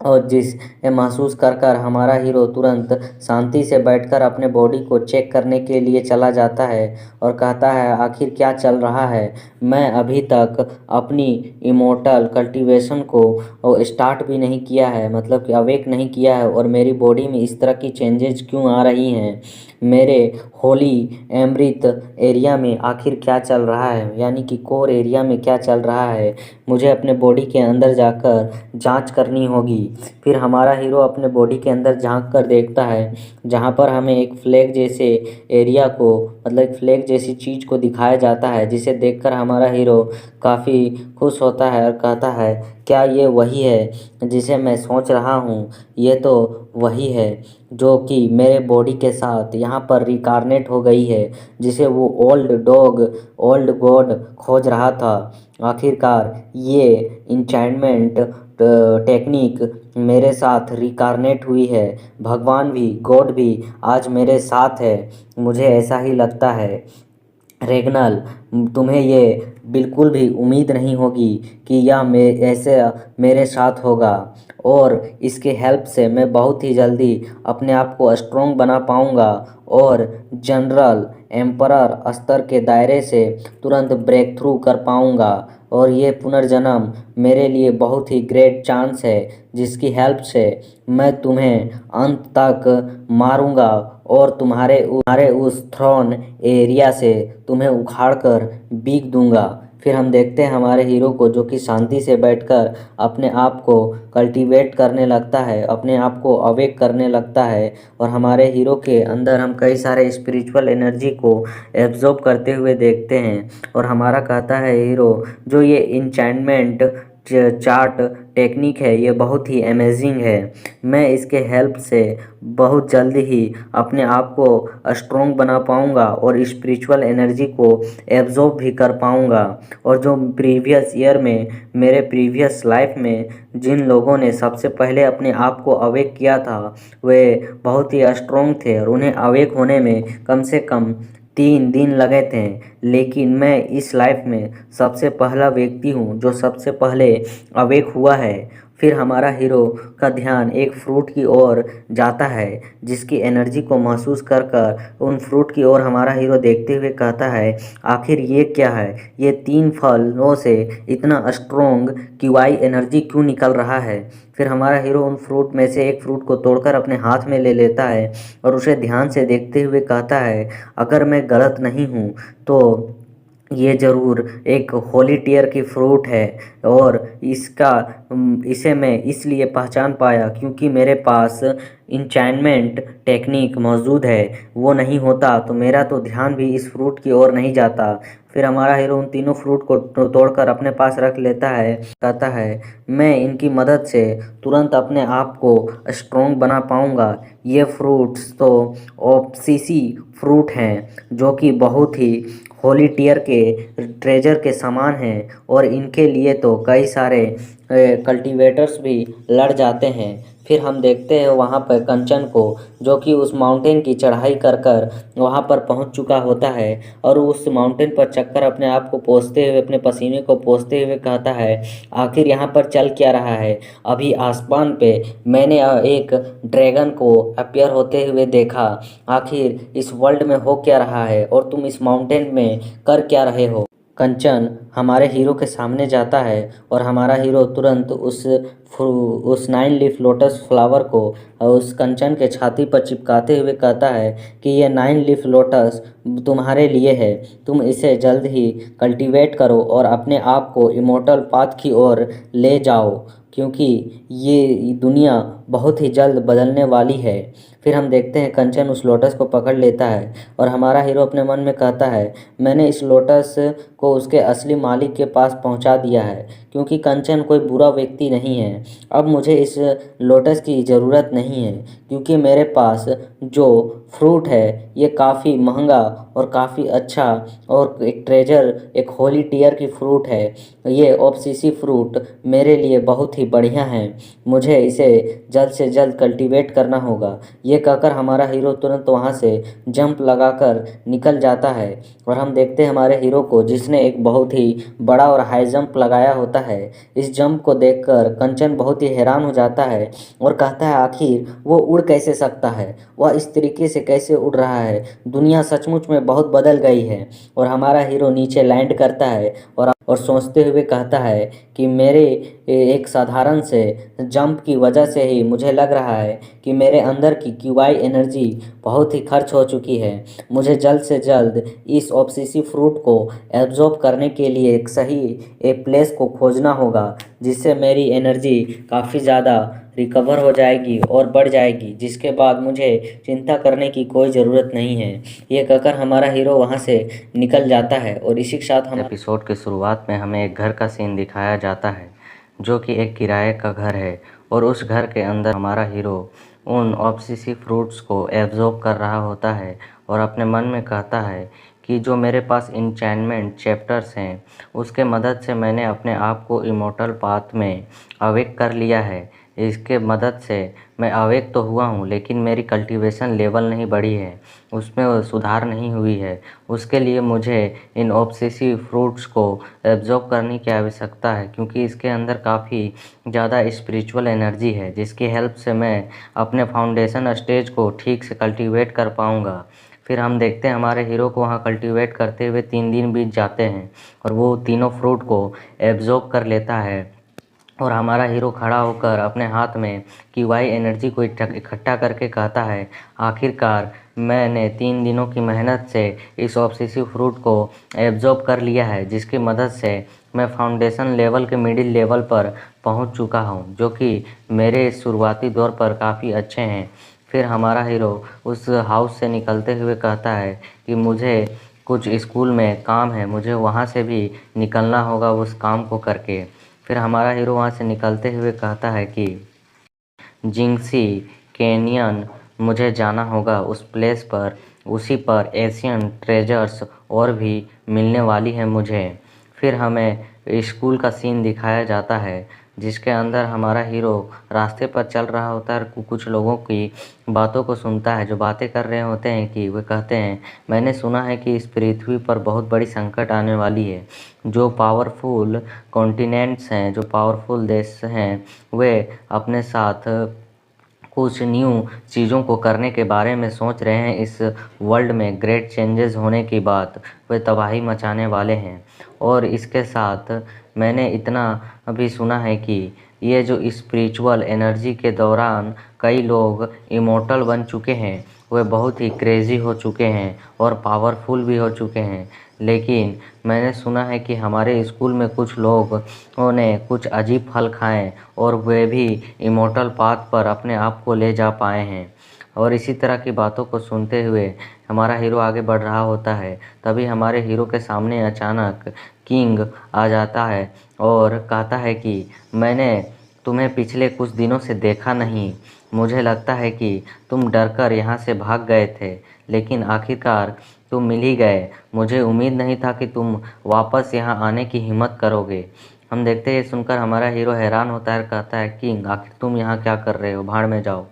और जिसे महसूस कर कर हमारा हीरो तुरंत शांति से बैठकर अपने बॉडी को चेक करने के लिए चला जाता है और कहता है, आखिर क्या चल रहा है? मैं अभी तक अपनी इमोर्टल कल्टीवेशन को स्टार्ट भी नहीं किया है, मतलब कि अवेक नहीं किया है, और मेरी बॉडी में इस तरह की चेंजेस क्यों आ रही हैं? मेरे होली अमृत एरिया में आखिर क्या चल रहा है, यानी कि कोर एरिया में क्या चल रहा है? मुझे अपने बॉडी के अंदर जाकर जांच करनी होगी। फिर हमारा हीरो अपने बॉडी के अंदर झांक कर देखता है, जहां पर हमें एक फ्लैग जैसे एरिया को, मतलब एक फ्लैग जैसी चीज़ को दिखाया जाता है, जिसे देखकर हमारा हीरो काफ़ी खुश होता है और कहता है, क्या ये वही है जिसे मैं सोच रहा हूँ? ये तो वही है जो कि मेरे बॉडी के साथ यहाँ पर रिकारनेट हो गई है, जिसे वो ओल्ड डॉग, ओल्ड गॉड खोज रहा था। आखिरकार ये इंचैंटमेंट टेक्निक मेरे साथ रिकारनेट हुई है। भगवान भी, गॉड भी आज मेरे साथ है, मुझे ऐसा ही लगता है। रेगनल, तुम्हें ये बिल्कुल भी उम्मीद नहीं होगी कि यह ऐसे मेरे साथ होगा, और इसके हेल्प से मैं बहुत ही जल्दी अपने आप को स्ट्रॉन्ग बना पाऊँगा और जनरल एम्परर स्तर के दायरे से तुरंत ब्रेक थ्रू कर पाऊँगा और ये पुनर्जन्म मेरे लिए बहुत ही ग्रेट चांस है जिसकी हेल्प से मैं तुम्हें अंत तक मारूंगा और तुम्हारे उस थ्रोन एरिया से तुम्हें उखाड़ कर बीक दूंगा। फिर हम देखते हैं हमारे हीरो को जो कि शांति से बैठकर अपने आप को कल्टीवेट करने लगता है, अपने आप को अवेक करने लगता है और हमारे हीरो के अंदर हम कई सारे स्पिरिचुअल एनर्जी को एब्जॉर्ब करते हुए देखते हैं। और हमारा कहता है हीरो जो ये इंचैंटमेंट चार्ट टेक्निक है ये बहुत ही अमेजिंग है। मैं इसके हेल्प से बहुत जल्द ही अपने आप को स्ट्रॉन्ग बना पाऊंगा और स्पिरिचुअल एनर्जी को एब्जॉर्ब भी कर पाऊंगा। और जो प्रीवियस ईयर में मेरे प्रीवियस लाइफ में जिन लोगों ने सबसे पहले अपने आप को अवेक किया था वे बहुत ही स्ट्रॉन्ग थे और उन्हें अवेक होने में कम से कम 3 दिन लगे थे, लेकिन मैं इस लाइफ में सबसे पहला व्यक्ति हूँ जो सबसे पहले अवेक हुआ है। फिर हमारा हीरो का ध्यान एक फ्रूट की ओर जाता है जिसकी एनर्जी को महसूस कर कर उन फ्रूट की ओर हमारा हीरो देखते हुए कहता है आखिर ये क्या है, ये 3 फलों से इतना स्ट्रॉन्ग क्यूआई एनर्जी क्यों निकल रहा है। फिर हमारा हीरो उन फ्रूट में से एक फ्रूट को तोड़कर अपने हाथ में ले लेता है और उसे ध्यान से देखते हुए कहता है अगर मैं गलत नहीं हूँ तो ये ज़रूर एक होली टियर की फ्रूट है और इसे मैं इसलिए पहचान पाया क्योंकि मेरे पास इंचैनमेंट टेक्निक मौजूद है। वो नहीं होता तो मेरा तो ध्यान भी इस फ्रूट की ओर नहीं जाता। फिर हमारा हीरो उन तीनों फ्रूट को तोड़कर अपने पास रख लेता है, कहता है मैं इनकी मदद से तुरंत अपने आप को स्ट्रॉन्ग बना पाऊँगा। ये फ्रूट्स तो ऑप्सीसी फ्रूट हैं जो कि बहुत ही होली टियर के ट्रेजर के समान हैं और इनके लिए तो कई सारे कल्टीवेटर्स भी लड़ जाते हैं। फिर हम देखते हैं वहाँ पर कंचन को जो कि उस माउंटेन की चढ़ाई कर कर वहाँ पर पहुँच चुका होता है और उस माउंटेन पर चक्कर अपने आप को पोंछते हुए अपने पसीने को पोंछते हुए कहता है आखिर यहाँ पर चल क्या रहा है। अभी आसमान पे मैंने एक ड्रैगन को अपीयर होते हुए देखा। आखिर इस वर्ल्ड में हो क्या रहा है और तुम इस माउंटेन में कर क्या रहे हो। कंचन हमारे हीरो के सामने जाता है और हमारा हीरो तुरंत उस 9 लीफ लोटस फ्लावर को उस कंचन के छाती पर चिपकाते हुए कहता है कि ये 9 लीफ लोटस तुम्हारे लिए है, तुम इसे जल्द ही कल्टीवेट करो और अपने आप को इमोर्टल पाथ की ओर ले जाओ क्योंकि ये दुनिया बहुत ही जल्द बदलने वाली है। फिर हम देखते हैं कंचन उस लोटस को पकड़ लेता है और हमारा हीरो अपने मन में कहता है मैंने इस लोटस को उसके असली मालिक के पास पहुंचा दिया है क्योंकि कंचन कोई बुरा व्यक्ति नहीं है। अब मुझे इस लोटस की ज़रूरत नहीं है क्योंकि मेरे पास जो फ्रूट है ये काफ़ी महंगा और काफ़ी अच्छा और एक ट्रेजर एक होली टियर की फ्रूट है। ये ऑप्सीसी फ्रूट मेरे लिए बहुत ही बढ़िया है, मुझे इसे जल्द से जल्द कल्टीवेट करना होगा। ये कहकर हमारा हीरो तुरंत वहाँ से जंप लगाकर निकल जाता है और हम देखते हैं हमारे हीरो को जिसने एक बहुत ही बड़ा और हाई जंप लगाया होता है। इस जंप को देखकर कंचन बहुत ही हैरान हो जाता है और कहता है आखिर वो उड़ कैसे सकता है, वह इस तरीके से कैसे उड़ रहा है, दुनिया सचमुच में बहुत बदल गई है। और हमारा हीरो नीचे लैंड करता है और सोचते हुए कहता है कि मेरे एक साधारण से जंप की वजह से ही मुझे लग रहा है कि मेरे अंदर की क्यूआई एनर्जी बहुत ही खर्च हो चुकी है। मुझे जल्द से जल्द इस ऑप्सीसी फ्रूट को एब्जॉर्ब करने के लिए एक सही एक प्लेस को खोजना होगा जिससे मेरी एनर्जी काफ़ी ज़्यादा रिकवर हो जाएगी और बढ़ जाएगी, जिसके बाद मुझे चिंता करने की कोई ज़रूरत नहीं है। ये कहकर हमारा हीरो वहाँ से निकल जाता है और इसी के साथ हम एपिसोड के शुरुआत में हमें एक घर का सीन दिखाया जाता है जो कि एक किराए का घर है और उस घर के अंदर हमारा हीरो उन ऑप्सीसी फ्रूट्स को एब्जॉर्ब कर रहा होता है और अपने मन में कहता है कि जो मेरे पास इंचैनमेंट चैप्टर्स हैं उसके मदद से मैंने अपने आप को इमोर्टल पाथ में अवेक कर लिया है। इसके मदद से मैं अवेक तो हुआ हूँ लेकिन मेरी कल्टीवेशन लेवल नहीं बढ़ी है, उसमें सुधार नहीं हुई है। उसके लिए मुझे इन ऑब्सेसिव फ्रूट्स को एब्जॉर्ब करने की आवश्यकता है क्योंकि इसके अंदर काफ़ी ज़्यादा स्पिरिचुअल एनर्जी है जिसकी हेल्प से मैं अपने फाउंडेशन स्टेज को ठीक से कल्टीवेट कर पाऊँगा। फिर हम देखते हैं हमारे हीरो को वहाँ कल्टीवेट करते हुए 3 दिन बीत जाते हैं और वो तीनों फ्रूट को एब्जॉर्ब कर लेता है। और हमारा हीरो खड़ा होकर अपने हाथ में क्यूआई एनर्जी को इकट्ठा करके कहता है, आखिरकार मैंने 3 दिनों की मेहनत से इस ऑब्सेसिव फ्रूट को एब्जॉर्ब कर लिया है, जिसकी मदद से मैं फाउंडेशन लेवल के मिडिल लेवल पर पहुंच चुका हूं, जो कि मेरे शुरुआती दौर पर काफ़ी अच्छे हैं। फिर हमारा हीरो उस हाउस से निकलते हुए कहता है कि मुझे कुछ स्कूल में काम है, मुझे वहाँ से भी निकलना होगा उस काम को करके। फिर हमारा हीरो वहाँ से निकलते हुए कहता है कि जिंगसी कैनियन मुझे जाना होगा, उस प्लेस पर उसी पर एशियन ट्रेजर्स और भी मिलने वाली है मुझे। फिर हमें स्कूल का सीन दिखाया जाता है, जिसके अंदर हमारा हीरो रास्ते पर चल रहा होता है और कुछ लोगों की बातों को सुनता है, जो बातें कर रहे होते हैं कि वे कहते हैं, मैंने सुना है कि इस पृथ्वी पर बहुत बड़ी संकट आने वाली है। जो पावरफुल कॉन्टिनेंट्स हैं, जो पावरफुल देश हैं, वे अपने साथ कुछ न्यू चीज़ों को करने के बारे में सोच रहे हैं। इस वर्ल्ड में ग्रेट चेंजेस होने की बात, वे तबाही मचाने वाले हैं। और इसके साथ मैंने इतना भी सुना है कि ये जो स्पिरिचुअल एनर्जी के दौरान कई लोग इमोर्टल बन चुके हैं, वे बहुत ही क्रेज़ी हो चुके हैं और पावरफुल भी हो चुके हैं। लेकिन मैंने सुना है कि हमारे स्कूल में कुछ लोगों ने कुछ अजीब फल खाएं और वे भी इमोर्टल पाथ पर अपने आप को ले जा पाए हैं। और इसी तरह की बातों को सुनते हुए हमारा हीरो आगे बढ़ रहा होता है। तभी हमारे हीरो के सामने अचानक किंग आ जाता है और कहता है कि मैंने तुम्हें पिछले कुछ दिनों से देखा नहीं, मुझे लगता है कि तुम डरकर यहाँ से भाग गए थे, लेकिन आखिरकार तुम मिल ही गए। मुझे उम्मीद नहीं था कि तुम वापस यहाँ आने की हिम्मत करोगे। हम देखते हैं, सुनकर हमारा हीरो हैरान होता है और कहता है, किंग आखिर तुम यहाँ क्या कर रहे हो, भाड़ में जाओ।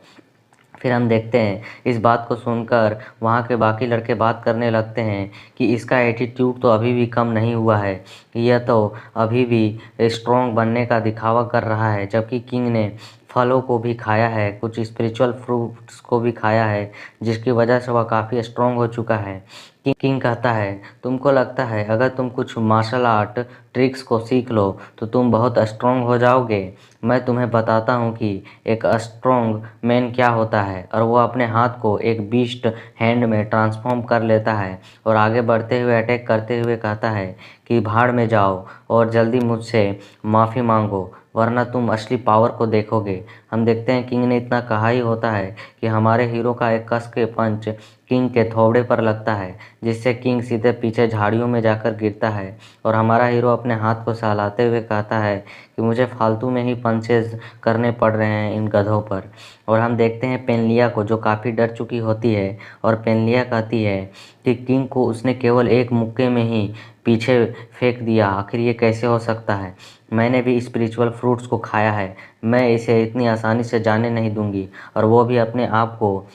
फिर हम देखते हैं इस बात को सुनकर वहाँ के बाकी लड़के बात करने लगते हैं कि इसका एटीट्यूड तो अभी भी कम नहीं हुआ है, यह तो अभी भी स्ट्रॉन्ग बनने का दिखावा कर रहा है, जबकि किंग ने फलों को भी खाया है, कुछ स्पिरिचुअल फ्रूट्स को भी खाया है, जिसकी वजह से वह काफ़ी स्ट्रॉन्ग हो चुका है। किंग कहता है, तुमको लगता है अगर तुम कुछ मार्शल आर्ट ट्रिक्स को सीख लो तो तुम बहुत स्ट्रॉन्ग हो जाओगे। मैं तुम्हें बताता हूँ कि एक स्ट्रॉन्ग मैन क्या होता है। और वो अपने हाथ को एक बीस्ट हैंड में ट्रांसफॉर्म कर लेता है और आगे बढ़ते हुए अटैक करते हुए कहता है कि भाड़ में जाओ और जल्दी मुझसे माफ़ी मांगो, वरना तुम असली पावर को देखोगे। हम देखते हैं किंग ने इतना कहा ही होता है कि हमारे हीरो का एक कस के पंच किंग के थोबड़े पर लगता है, जिससे किंग सीधे पीछे झाड़ियों में जाकर गिरता है। और हमारा हीरो अपने हाथ को सहलाते हुए कहता है कि मुझे फालतू में ही पंचेस करने पड़ रहे हैं इन गधों पर। और हम देखते हैं पेनलिया को, जो काफ़ी डर चुकी होती है, और पेनलिया कहती है कि किंग को उसने केवल एक मुक्के में ही पीछे फेंक दिया, आखिर ये कैसे हो सकता है। मैंने भी स्पिरिचुअल फ्रूट्स को खाया है, मैं इसे इतनी आसानी से जाने नहीं दूंगी। और वो भी अपने आप को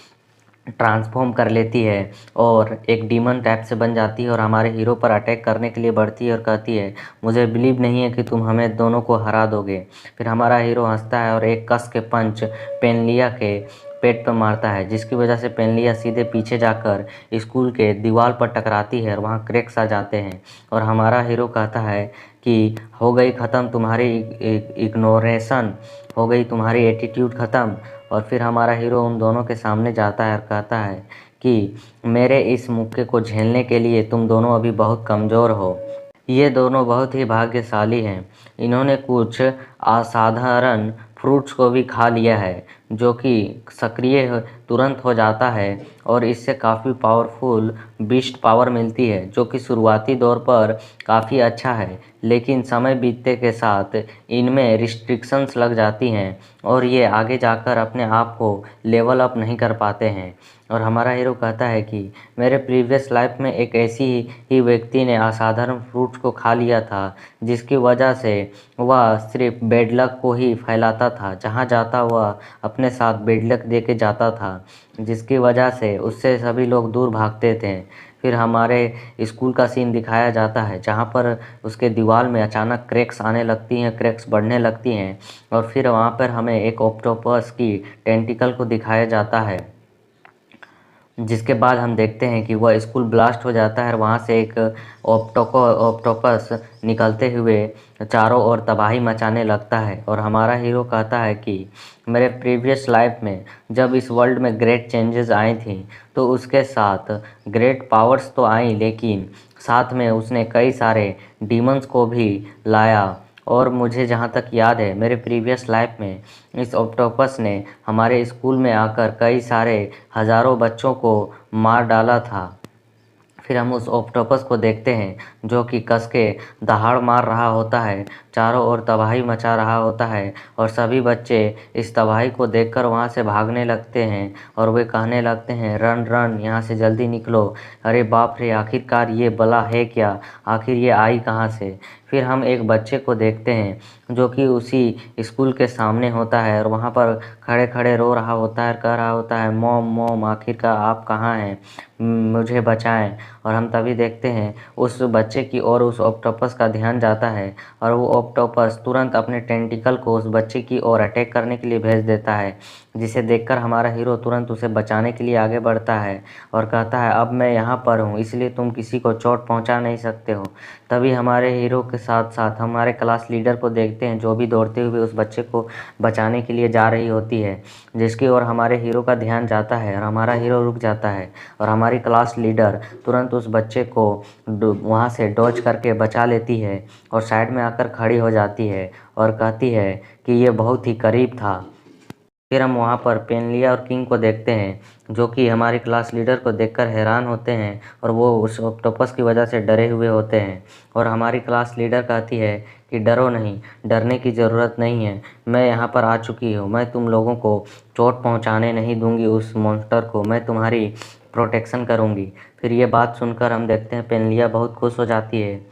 ट्रांसफॉर्म कर लेती है और एक डीमन टाइप से बन जाती है और हमारे हीरो पर अटैक करने के लिए बढ़ती है और कहती है, मुझे बिलीव नहीं है कि तुम हमें दोनों को हरा दोगे। फिर हमारा हीरो हंसता है और एक कस के पंच पेनलिया के पेट पर मारता है, जिसकी वजह से पेनलिया सीधे पीछे जाकर स्कूल के दीवार पर टकराती है और वहाँ क्रैक्स आ जाते हैं। और हमारा हीरो कहता है कि हो गई ख़त्म तुम्हारी इग्नोरेशन, हो गई तुम्हारी एटीट्यूड ख़त्म। और फिर हमारा हीरो उन दोनों के सामने जाता है और कहता है कि मेरे इस मुक्के को झेलने के लिए तुम दोनों अभी बहुत कमज़ोर हो। ये दोनों बहुत ही भाग्यशाली हैं, इन्होंने कुछ असाधारण फ्रूट्स को भी खा लिया है, जो कि सक्रिय तुरंत हो जाता है और इससे काफ़ी पावरफुल बीस्ट पावर मिलती है, जो कि शुरुआती दौर पर काफ़ी अच्छा है, लेकिन समय बीतने के साथ इनमें रिस्ट्रिक्शंस लग जाती हैं और ये आगे जाकर अपने आप को लेवल अप नहीं कर पाते हैं। और हमारा हीरो कहता है कि मेरे प्रीवियस लाइफ में एक ऐसी ही व्यक्ति ने असाधारण फ्रूट्स को खा लिया था, जिसकी वजह से वह सिर्फ बेड लक को ही फैलाता था, जहाँ जाता वह अपने साथ बेड लक दे के जाता था, जिसकी वजह से उससे सभी लोग दूर भागते थे। फिर हमारे स्कूल का सीन दिखाया जाता है, जहाँ पर उसके दीवार में अचानक क्रैक्स आने लगती हैं, क्रैक्स बढ़ने लगती हैं और फिर वहाँ पर हमें एक ऑक्टोपस की टेंटिकल को दिखाया जाता है, जिसके बाद हम देखते हैं कि वह स्कूल ब्लास्ट हो जाता है और वहाँ से एक ऑक्टोपस निकलते हुए चारों ओर तबाही मचाने लगता है। और हमारा हीरो कहता है कि मेरे प्रीवियस लाइफ में जब इस वर्ल्ड में ग्रेट चेंजेस आई थी तो उसके साथ ग्रेट पावर्स तो आई, लेकिन साथ में उसने कई सारे डीमंस को भी लाया। और मुझे जहाँ तक याद है, मेरे प्रीवियस लाइफ में इस ऑक्टोपस ने हमारे स्कूल में आकर कई सारे हज़ारों बच्चों को मार डाला था। फिर हम उस ऑक्टोपस को देखते हैं जो कि कस के दहाड़ मार रहा होता है, चारों ओर तबाही मचा रहा होता है और सभी बच्चे इस तबाही को देखकर वहाँ से भागने लगते हैं और वे कहने लगते हैं, रन रन, यहाँ से जल्दी निकलो। अरे बाप रे, आखिरकार ये बला है क्या? आखिर ये आई कहाँ से? फिर हम एक बच्चे को देखते हैं जो कि उसी स्कूल के सामने होता है और वहाँ पर खड़े खड़े रो रहा होता है और कह रहा होता है, मॉम मॉम, आखिरकार आप कहाँ हैं? मुझे बचाएं। और हम तभी देखते हैं उस बच्चे की ओर उस ऑक्टोपस का ध्यान जाता है और वो ऑक्टोपस तुरंत अपने टेंटिकल को उस बच्चे की ओर अटैक करने के लिए भेज देता है, जिसे देखकर हमारा हीरो तुरंत उसे बचाने के लिए आगे बढ़ता है और कहता है, अब मैं यहाँ पर हूँ, इसलिए तुम किसी को चोट पहुँचा नहीं सकते हो। तभी हमारे हीरो के साथ साथ हमारे क्लास लीडर को देखते हैं जो भी दौड़ते हुए उस बच्चे को बचाने के लिए जा रही होती है, जिसकी ओर हमारे हीरो का ध्यान जाता है और हमारा हीरो रुक जाता है और हमारी क्लास लीडर तुरंत उस बच्चे को वहाँ से डॉज करके बचा लेती है और साइड में आकर खड़ी हो जाती है और कहती है कि ये बहुत ही करीब था। फिर हम वहाँ पर पेनलिया और किंग को देखते हैं जो कि हमारी क्लास लीडर को देखकर हैरान होते हैं और वो उस ऑक्टोपस की वजह से डरे हुए होते हैं। और हमारी क्लास लीडर कहती है कि डरो नहीं, डरने की ज़रूरत नहीं है, मैं यहाँ पर आ चुकी हूँ, मैं तुम लोगों को चोट पहुँचाने नहीं दूँगी, उस मॉन्स्टर को मैं तुम्हारी प्रोटेक्शन करूँगी। फिर ये बात सुनकर हम देखते हैं पेनलिया बहुत खुश हो जाती है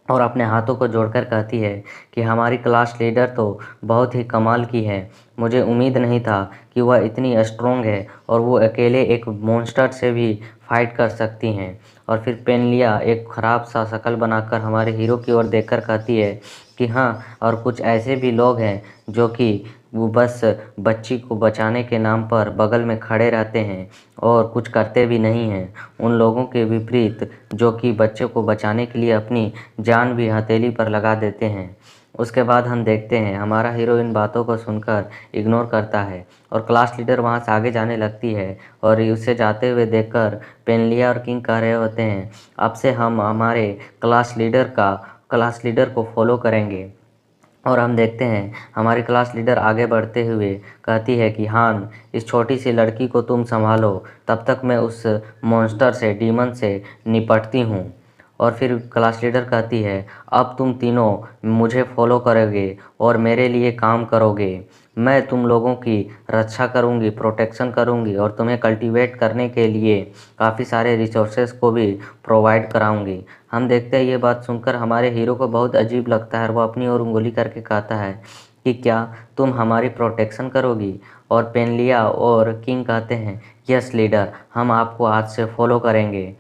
और अपने हाथों को जोड़कर कहती है कि हमारी क्लास लीडर तो बहुत ही कमाल की है, मुझे उम्मीद नहीं था कि वह इतनी स्ट्रोंग है और वो अकेले एक मॉन्स्टर से भी फाइट कर सकती हैं। और फिर पेनलिया एक ख़राब सा शक्ल बनाकर हमारे हीरो की ओर देखकर कहती है कि हाँ, और कुछ ऐसे भी लोग हैं जो कि वो बस बच्ची को बचाने के नाम पर बगल में खड़े रहते हैं और कुछ करते भी नहीं हैं, उन लोगों के विपरीत जो कि बच्चे को बचाने के लिए अपनी जान भी हथेली पर लगा देते हैं। उसके बाद हम देखते हैं हमारा हीरो इन बातों को सुनकर इग्नोर करता है और क्लास लीडर वहाँ से आगे जाने लगती है और उसे जाते हुए देखकर पेनलिया और किंग कह रहे होते हैं, अब से हम हमारे क्लास लीडर को फॉलो करेंगे। और हम देखते हैं हमारी क्लास लीडर आगे बढ़ते हुए कहती है कि हान, इस छोटी सी लड़की को तुम संभालो, तब तक मैं उस मॉन्स्टर से, डीमन से निपटती हूँ। और फिर क्लास लीडर कहती है, अब तुम तीनों मुझे फॉलो करोगे और मेरे लिए काम करोगे, मैं तुम लोगों की रक्षा करूँगी, प्रोटेक्शन करूँगी और तुम्हें कल्टीवेट करने के लिए काफ़ी सारे रिसोर्सेज को भी प्रोवाइड कराऊँगी। हम देखते हैं ये बात सुनकर हमारे हीरो को बहुत अजीब लगता है और वो अपनी ओर उंगली करके कहता है कि क्या तुम हमारी प्रोटेक्शन करोगी? और पेनलिया और किंग कहते हैं, यस लीडर, हम आपको आज से फॉलो करेंगे।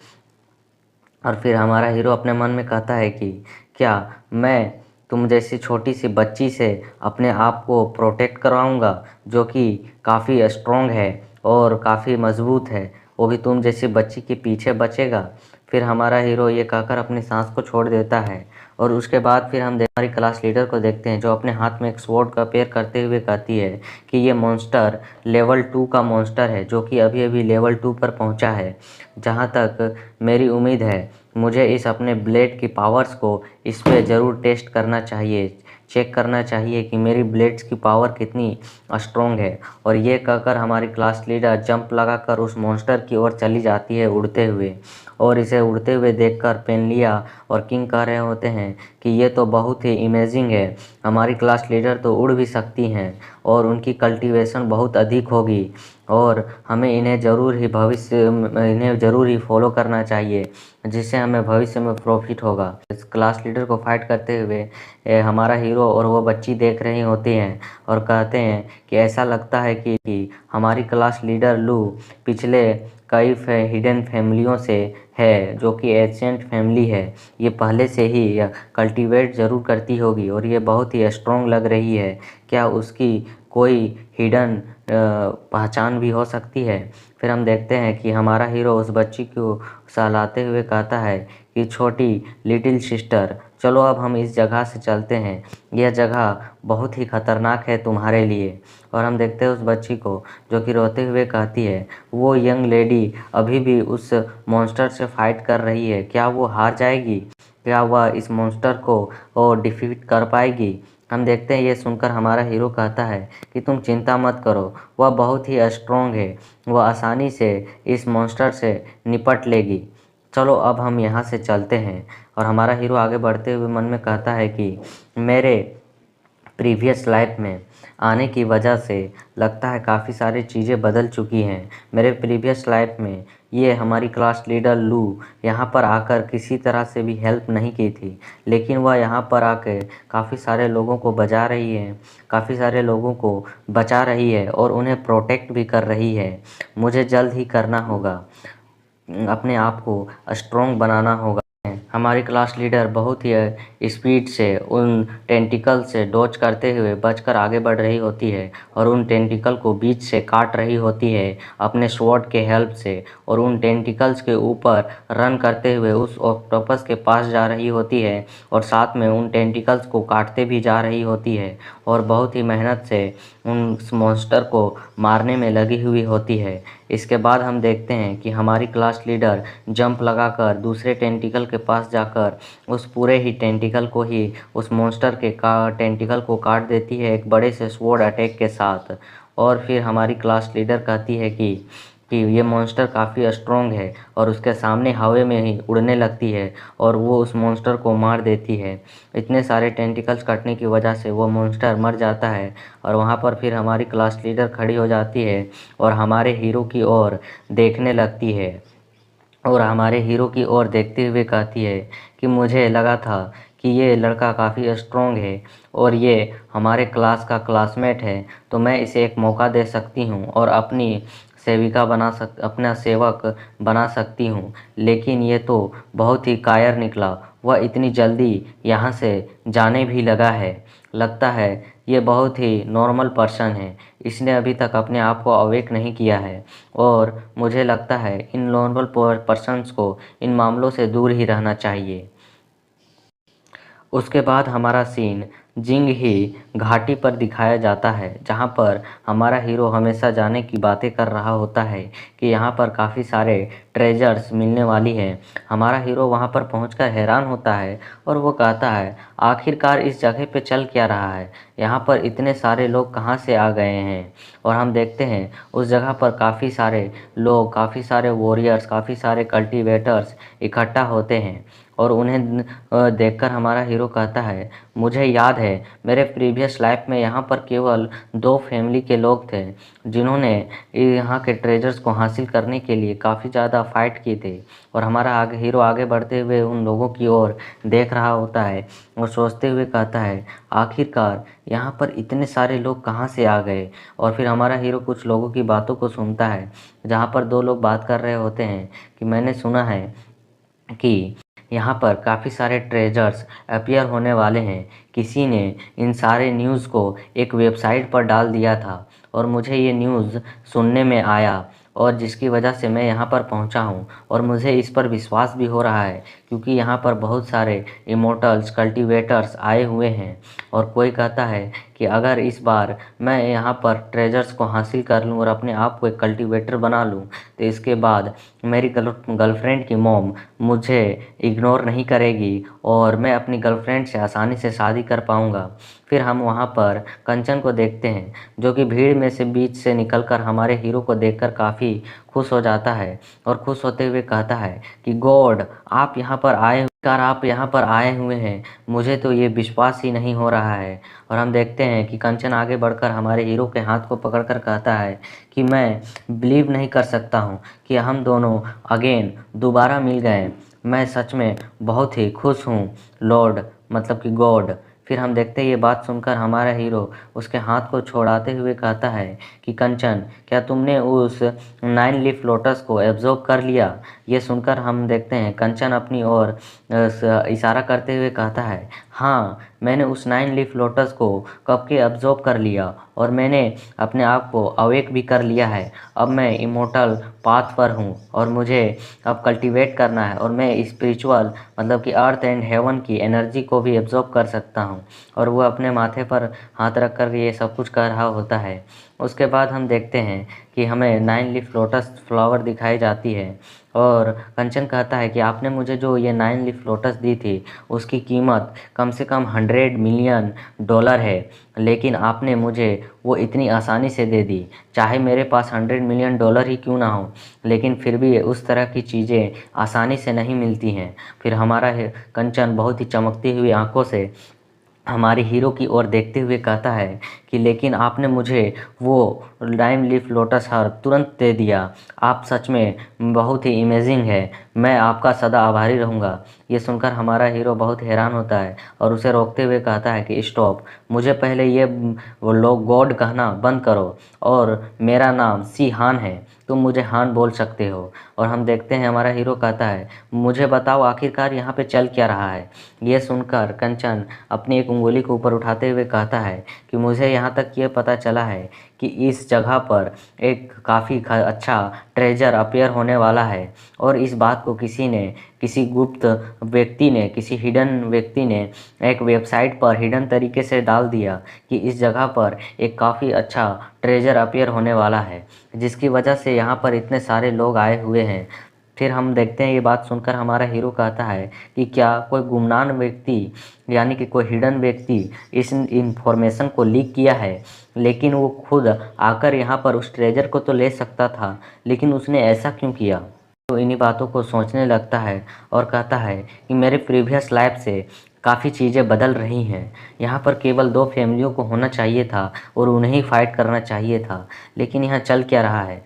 और फिर हमारा हीरो अपने मन में कहता है कि क्या मैं तुम जैसी छोटी सी बच्ची से अपने आप को प्रोटेक्ट करवाऊँगा जो कि काफ़ी स्ट्रॉन्ग है और काफ़ी मज़बूत है, वो भी तुम जैसी बच्ची के पीछे बचेगा? फिर हमारा हीरो ये कहकर अपनी सांस को छोड़ देता है और उसके बाद फिर हम हमारी क्लास लीडर को देखते हैं जो अपने हाथ में एक स्वॉर्ड का पेयर करते हुए कहती है कि ये मॉन्स्टर लेवल 2 का मॉन्स्टर है जो कि अभी अभी लेवल 2 पर पहुंचा है। जहां तक मेरी उम्मीद है, मुझे इस अपने ब्लेड की पावर्स को इस पे ज़रूर टेस्ट करना चाहिए, चेक करना चाहिए कि मेरी ब्लेड्स की पावर कितनी स्ट्रॉन्ग है। और ये कहकर हमारी क्लास लीडर जंप लगाकर उस मॉन्स्टर की ओर चली जाती है उड़ते हुए। और इसे उड़ते हुए देखकर पेनलिया और किंग कह रहे होते हैं कि ये तो बहुत ही इमेजिंग है, हमारी क्लास लीडर तो उड़ भी सकती हैं और उनकी कल्टीवेशन बहुत अधिक होगी और हमें इन्हें ज़रूर ही फॉलो करना चाहिए, जिससे हमें भविष्य में प्रॉफिट होगा। इस क्लास लीडर को फाइट करते हुए हमारा हीरो और वो बच्ची देख रही होती हैं और कहते हैं कि ऐसा लगता है कि हमारी क्लास लीडर लू पिछले कई हिडन फैमिलियों से है जो कि एशियंट फैमिली है, ये पहले से ही कल्टीवेट ज़रूर करती होगी और ये बहुत ही स्ट्रॉन्ग लग रही है, क्या उसकी कोई हिडन पहचान भी हो सकती है? फिर हम देखते हैं कि हमारा हीरो उस बच्ची को सहलाते हुए कहता है कि छोटी लिटिल सिस्टर, चलो अब हम इस जगह से चलते हैं, यह जगह बहुत ही खतरनाक है तुम्हारे लिए। और हम देखते हैं उस बच्ची को जो कि रोते हुए कहती है, वो यंग लेडी अभी भी उस मॉन्स्टर से फाइट कर रही है, क्या वो हार जाएगी? क्या वह इस मॉन्स्टर को डिफीट कर पाएगी? हम देखते हैं ये सुनकर हमारा हीरो कहता है कि तुम चिंता मत करो, वह बहुत ही स्ट्रॉन्ग है, वह आसानी से इस मॉन्स्टर से निपट लेगी। चलो अब हम यहाँ से चलते हैं। और हमारा हीरो आगे बढ़ते हुए मन में कहता है कि मेरे प्रीवियस लाइफ में आने की वजह से लगता है काफ़ी सारी चीज़ें बदल चुकी हैं। मेरे प्रीवियस लाइफ में ये हमारी क्लास लीडर लू यहाँ पर आकर किसी तरह से भी हेल्प नहीं की थी, लेकिन वह यहाँ पर आकर काफ़ी सारे लोगों को बचा रही है, काफ़ी सारे लोगों को बचा रही है और उन्हें प्रोटेक्ट भी कर रही है। मुझे जल्द ही करना होगा, अपने आप को स्ट्रॉन्ग बनाना होगा। हमारी क्लास लीडर बहुत ही स्पीड से उन टेंटिकल से डॉज करते हुए बचकर आगे बढ़ रही होती है और उन टेंटिकल को बीच से काट रही होती है अपने स्वॉर्ड के हेल्प से, और उन टेंटिकल्स के ऊपर रन करते हुए उस ऑक्टोपस के पास जा रही होती है और साथ में उन टेंटिकल्स को काटते भी जा रही होती है और बहुत ही मेहनत से उस मॉन्स्टर को मारने में लगी हुई होती है। इसके बाद हम देखते हैं कि हमारी क्लास लीडर जंप लगाकर दूसरे टेंटिकल के पास जाकर उस पूरे ही टेंटिकल को ही उस मॉन्स्टर के टेंटिकल को काट देती है एक बड़े से स्वॉर्ड अटैक के साथ। और फिर हमारी क्लास लीडर कहती है कि ये मॉन्स्टर काफ़ी स्ट्रॉन्ग है और उसके सामने हवा में ही उड़ने लगती है और वो उस मॉन्स्टर को मार देती है। इतने सारे टेंटिकल्स कटने की वजह से वो मॉन्स्टर मर जाता है और वहाँ पर फिर हमारी क्लास लीडर खड़ी हो जाती है और हमारे हीरो की ओर देखने लगती है और हमारे हीरो की ओर देखते हुए कहती है कि मुझे लगा था कि ये लड़का काफ़ी स्ट्रॉन्ग है और ये हमारे क्लास का क्लासमेट है, तो मैं इसे एक मौका दे सकती हूँ और अपना सेवक बना सकती हूँ, लेकिन ये तो बहुत ही कायर निकला, वह इतनी जल्दी यहाँ से जाने भी लगा है। लगता है ये बहुत ही नॉर्मल पर्सन है, इसने अभी तक अपने आप को अवेक नहीं किया है और मुझे लगता है इन नॉर्मल पर्सन्स को इन मामलों से दूर ही रहना चाहिए। उसके बाद हमारा सीन जिंग ही घाटी पर दिखाया जाता है, जहाँ पर हमारा हीरो हमेशा जाने की बातें कर रहा होता है कि यहाँ पर काफ़ी सारे ट्रेजर्स मिलने वाली हैं। हमारा हीरो वहाँ पर पहुँचकर हैरान होता है और वो कहता है, आखिरकार इस जगह पे चल क्या रहा है, यहाँ पर इतने सारे लोग कहाँ से आ गए हैं। और हम देखते हैं उस जगह पर काफ़ी सारे लोग, काफ़ी सारे वॉरियर्स, काफ़ी सारे कल्टीवेटर्स इकट्ठा होते हैं और उन्हें देखकर हमारा हीरो कहता है, मुझे याद है मेरे प्रीवियस लाइफ में यहाँ पर केवल 2 फैमिली के लोग थे जिन्होंने यहाँ के ट्रेजर्स को हासिल करने के लिए काफ़ी ज़्यादा फाइट की थी। और हमारा हीरो आगे बढ़ते हुए उन लोगों की ओर देख रहा होता है और सोचते हुए कहता है, आखिरकार यहाँ पर इतने सारे लोग कहाँ से आ गए। और फिर हमारा हीरो कुछ लोगों की बातों को सुनता है, जहाँ पर 2 लोग बात कर रहे होते हैं कि मैंने सुना है कि यहाँ पर काफ़ी सारे ट्रेजर्स अपीयर होने वाले हैं। किसी ने इन सारे न्यूज़ को एक वेबसाइट पर डाल दिया था और मुझे ये न्यूज़ सुनने में आया और जिसकी वजह से मैं यहाँ पर पहुँचा हूँ और मुझे इस पर विश्वास भी हो रहा है क्योंकि यहाँ पर बहुत सारे इमोर्टल्स, कल्टीवेटर्स आए हुए हैं। और कोई कहता है कि अगर इस बार मैं यहाँ पर ट्रेजर्स को हासिल कर लूँ और अपने आप को एक कल्टीवेटर बना लूँ, तो इसके बाद मेरी गर्लफ्रेंड की मॉम मुझे इग्नोर नहीं करेगी और मैं अपनी गर्लफ्रेंड से आसानी से शादी कर पाऊँगा। फिर हम वहाँ पर कंचन को देखते हैं जो कि भीड़ में से बीच से निकलकर हमारे हीरो को देखकर काफ़ी खुश हो जाता है और खुश होते हुए कहता है कि गॉड, आप यहाँ पर आए हुए हैं, मुझे तो ये विश्वास ही नहीं हो रहा है। और हम देखते हैं कि कंचन आगे बढ़कर हमारे हीरो के हाथ को पकड़कर कहता है कि मैं बिलीव नहीं कर सकता हूँ कि हम दोनों अगेन दोबारा मिल गए। मैं सच में बहुत ही खुश हूँ लॉर्ड, मतलब कि गॉड। फिर हम देखते हैं ये बात सुनकर हमारा हीरो उसके हाथ को छोड़ाते हुए कहता है कि कंचन, क्या तुमने उस 9 लीफ लोटस को एब्जॉर्ब कर लिया? ये सुनकर हम देखते हैं कंचन अपनी ओर इशारा करते हुए कहता है, हाँ मैंने उस 9 लीफ लोटस को कब के अब्जॉर्ब कर लिया और मैंने अपने आप को अवेक भी कर लिया है। अब मैं इमोर्टल पाथ पर हूँ और मुझे अब कल्टीवेट करना है और मैं स्पिरिचुअल मतलब कि अर्थ एंड हेवन की एनर्जी को भी एब्जॉर्ब कर सकता हूँ। और वो अपने माथे पर हाथ रख कर ये सब कुछ कर रहा होता है। उसके बाद हम देखते हैं कि हमें 9 लीफ लोटस फ्लावर दिखाई जाती है और कंचन कहता है कि आपने मुझे जो ये 9 लीफ लोटस दी थी उसकी कीमत कम से कम $100 मिलियन है, लेकिन आपने मुझे वो इतनी आसानी से दे दी। चाहे मेरे पास $100 मिलियन ही क्यों ना हो, लेकिन फिर भी उस तरह की चीज़ें आसानी से नहीं मिलती हैं। फिर हमारा कंचन बहुत ही चमकती हुई आंखों से हमारे हीरो की ओर देखते हुए कहता है कि लेकिन आपने मुझे वो 9 लीफ लोटस हार तुरंत दे दिया। आप सच में बहुत ही अमेजिंग है। मैं आपका सदा आभारी रहूँगा। ये सुनकर हमारा हीरो बहुत हैरान होता है और उसे रोकते हुए कहता है कि स्टॉप, मुझे पहले ये वो लोग गॉड कहना बंद करो और मेरा नाम सी हान है, तुम मुझे हान बोल सकते हो। और हम देखते हैं हमारा हीरो कहता है, मुझे बताओ आखिरकार यहाँ पे चल क्या रहा है। ये सुनकर कंचन अपनी एक उंगली को ऊपर उठाते हुए कहता है कि मुझे यहाँ तक ये पता चला है कि इस जगह पर एक काफ़ी अच्छा ट्रेजर अपीयर होने वाला है और इस बात को किसी गुप्त व्यक्ति ने, किसी हिडन व्यक्ति ने एक वेबसाइट पर हिडन तरीके से डाल दिया कि इस जगह पर एक काफ़ी अच्छा ट्रेजर अपीयर होने वाला है, जिसकी वजह से यहाँ पर इतने सारे लोग आए हुए हैं। फिर हम देखते हैं ये बात सुनकर हमारा हीरो कहता है कि क्या कोई गुमनाम व्यक्ति यानी कि कोई हिडन व्यक्ति इस इंफॉर्मेशन को लीक किया है, लेकिन वो खुद आकर यहाँ पर उस ट्रेजर को तो ले सकता था, लेकिन उसने ऐसा क्यों किया। तो इन्हीं बातों को सोचने लगता है और कहता है कि मेरे प्रीवियस लाइफ से काफ़ी चीज़ें बदल रही हैं। यहाँ पर केवल 2 फैमिलियों को होना चाहिए था और उन्हें ही फाइट करना चाहिए था, लेकिन यहाँ चल क्या रहा है।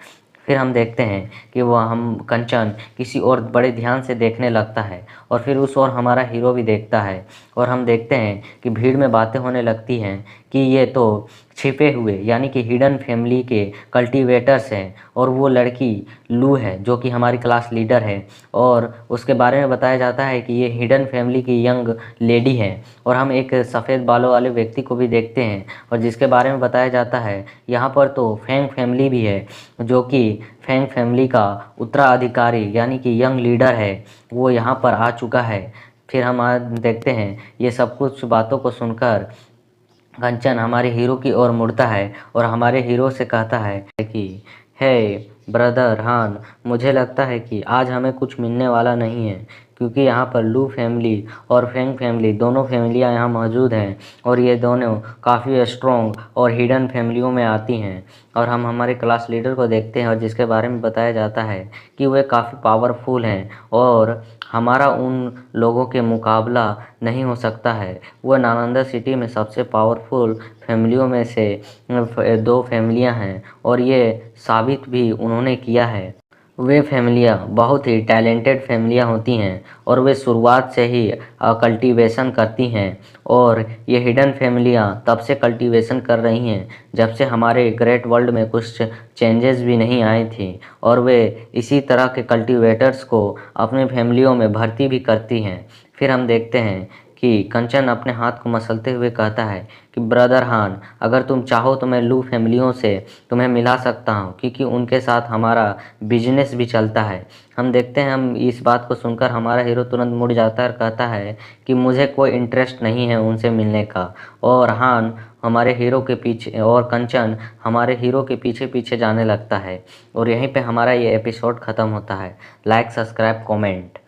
फिर हम देखते हैं कि वह हम कंचन किसी और बड़े ध्यान से देखने लगता है और फिर उस ओर हमारा हीरो भी देखता है और हम देखते हैं कि भीड़ में बातें होने लगती हैं कि ये तो छिपे हुए यानी कि हिडन फैमिली के कल्टीवेटर्स हैं और वो लड़की लू है जो कि हमारी क्लास लीडर है। और उसके बारे में बताया जाता है कि ये हिडन फैमिली की यंग लेडी है। और हम एक सफ़ेद बालों वाले व्यक्ति को भी देखते हैं और जिसके बारे में बताया जाता है यहाँ पर तो फैंग फैमिली भी है, जो कि फैंग फैमिली का उत्तराधिकारी यानी कि यंग लीडर है, वो यहाँ पर आ चुका है। फिर हम आज देखते हैं ये सब कुछ बातों को सुनकर कंचन हमारे हीरो की ओर मुड़ता है और हमारे हीरो से कहता है कि हे ब्रदर हान, मुझे लगता है कि आज हमें कुछ मिलने वाला नहीं है, क्योंकि यहाँ पर लू फैमिली और फेंग फैमिली दोनों फैमिलियाँ यहाँ मौजूद हैं और ये दोनों काफ़ी स्ट्रॉन्ग और हिडन फैमिलियों में आती हैं। और हम हमारे क्लास लीडर को देखते हैं और जिसके बारे में बताया जाता है कि वे काफ़ी पावरफुल हैं और हमारा उन लोगों के मुकाबला नहीं हो सकता है। वह नालंदा सिटी में सबसे पावरफुल फैमिलियों में से 2 फैमिलियां हैं और ये साबित भी उन्होंने किया है। वे फैमिलियाँ बहुत ही टैलेंटेड फैमिलियाँ होती हैं और वे शुरुआत से ही कल्टीवेशन करती हैं और ये हिडन फैमिलियाँ तब से कल्टीवेशन कर रही हैं जब से हमारे ग्रेट वर्ल्ड में कुछ चेंजेस भी नहीं आए थे। और वे इसी तरह के कल्टीवेटर्स को अपने फैमिलियों में भर्ती भी करती हैं। फिर हम देखते हैं कि कंचन अपने हाथ को मसलते हुए कहता है कि ब्रदर हान, अगर तुम चाहो तो मैं लू फैमिलियों से तुम्हें मिला सकता हूँ, क्योंकि उनके साथ हमारा बिजनेस भी चलता है। हम देखते हैं हम इस बात को सुनकर हमारा हीरो तुरंत मुड़ जाता है और कहता है कि मुझे कोई इंटरेस्ट नहीं है उनसे मिलने का। और हान हमारे हीरो के पीछे और कंचन हमारे हीरो के पीछे पीछे जाने लगता है। और यहीं पे हमारा ये एपिसोड ख़त्म होता है। Like, subscribe, comment.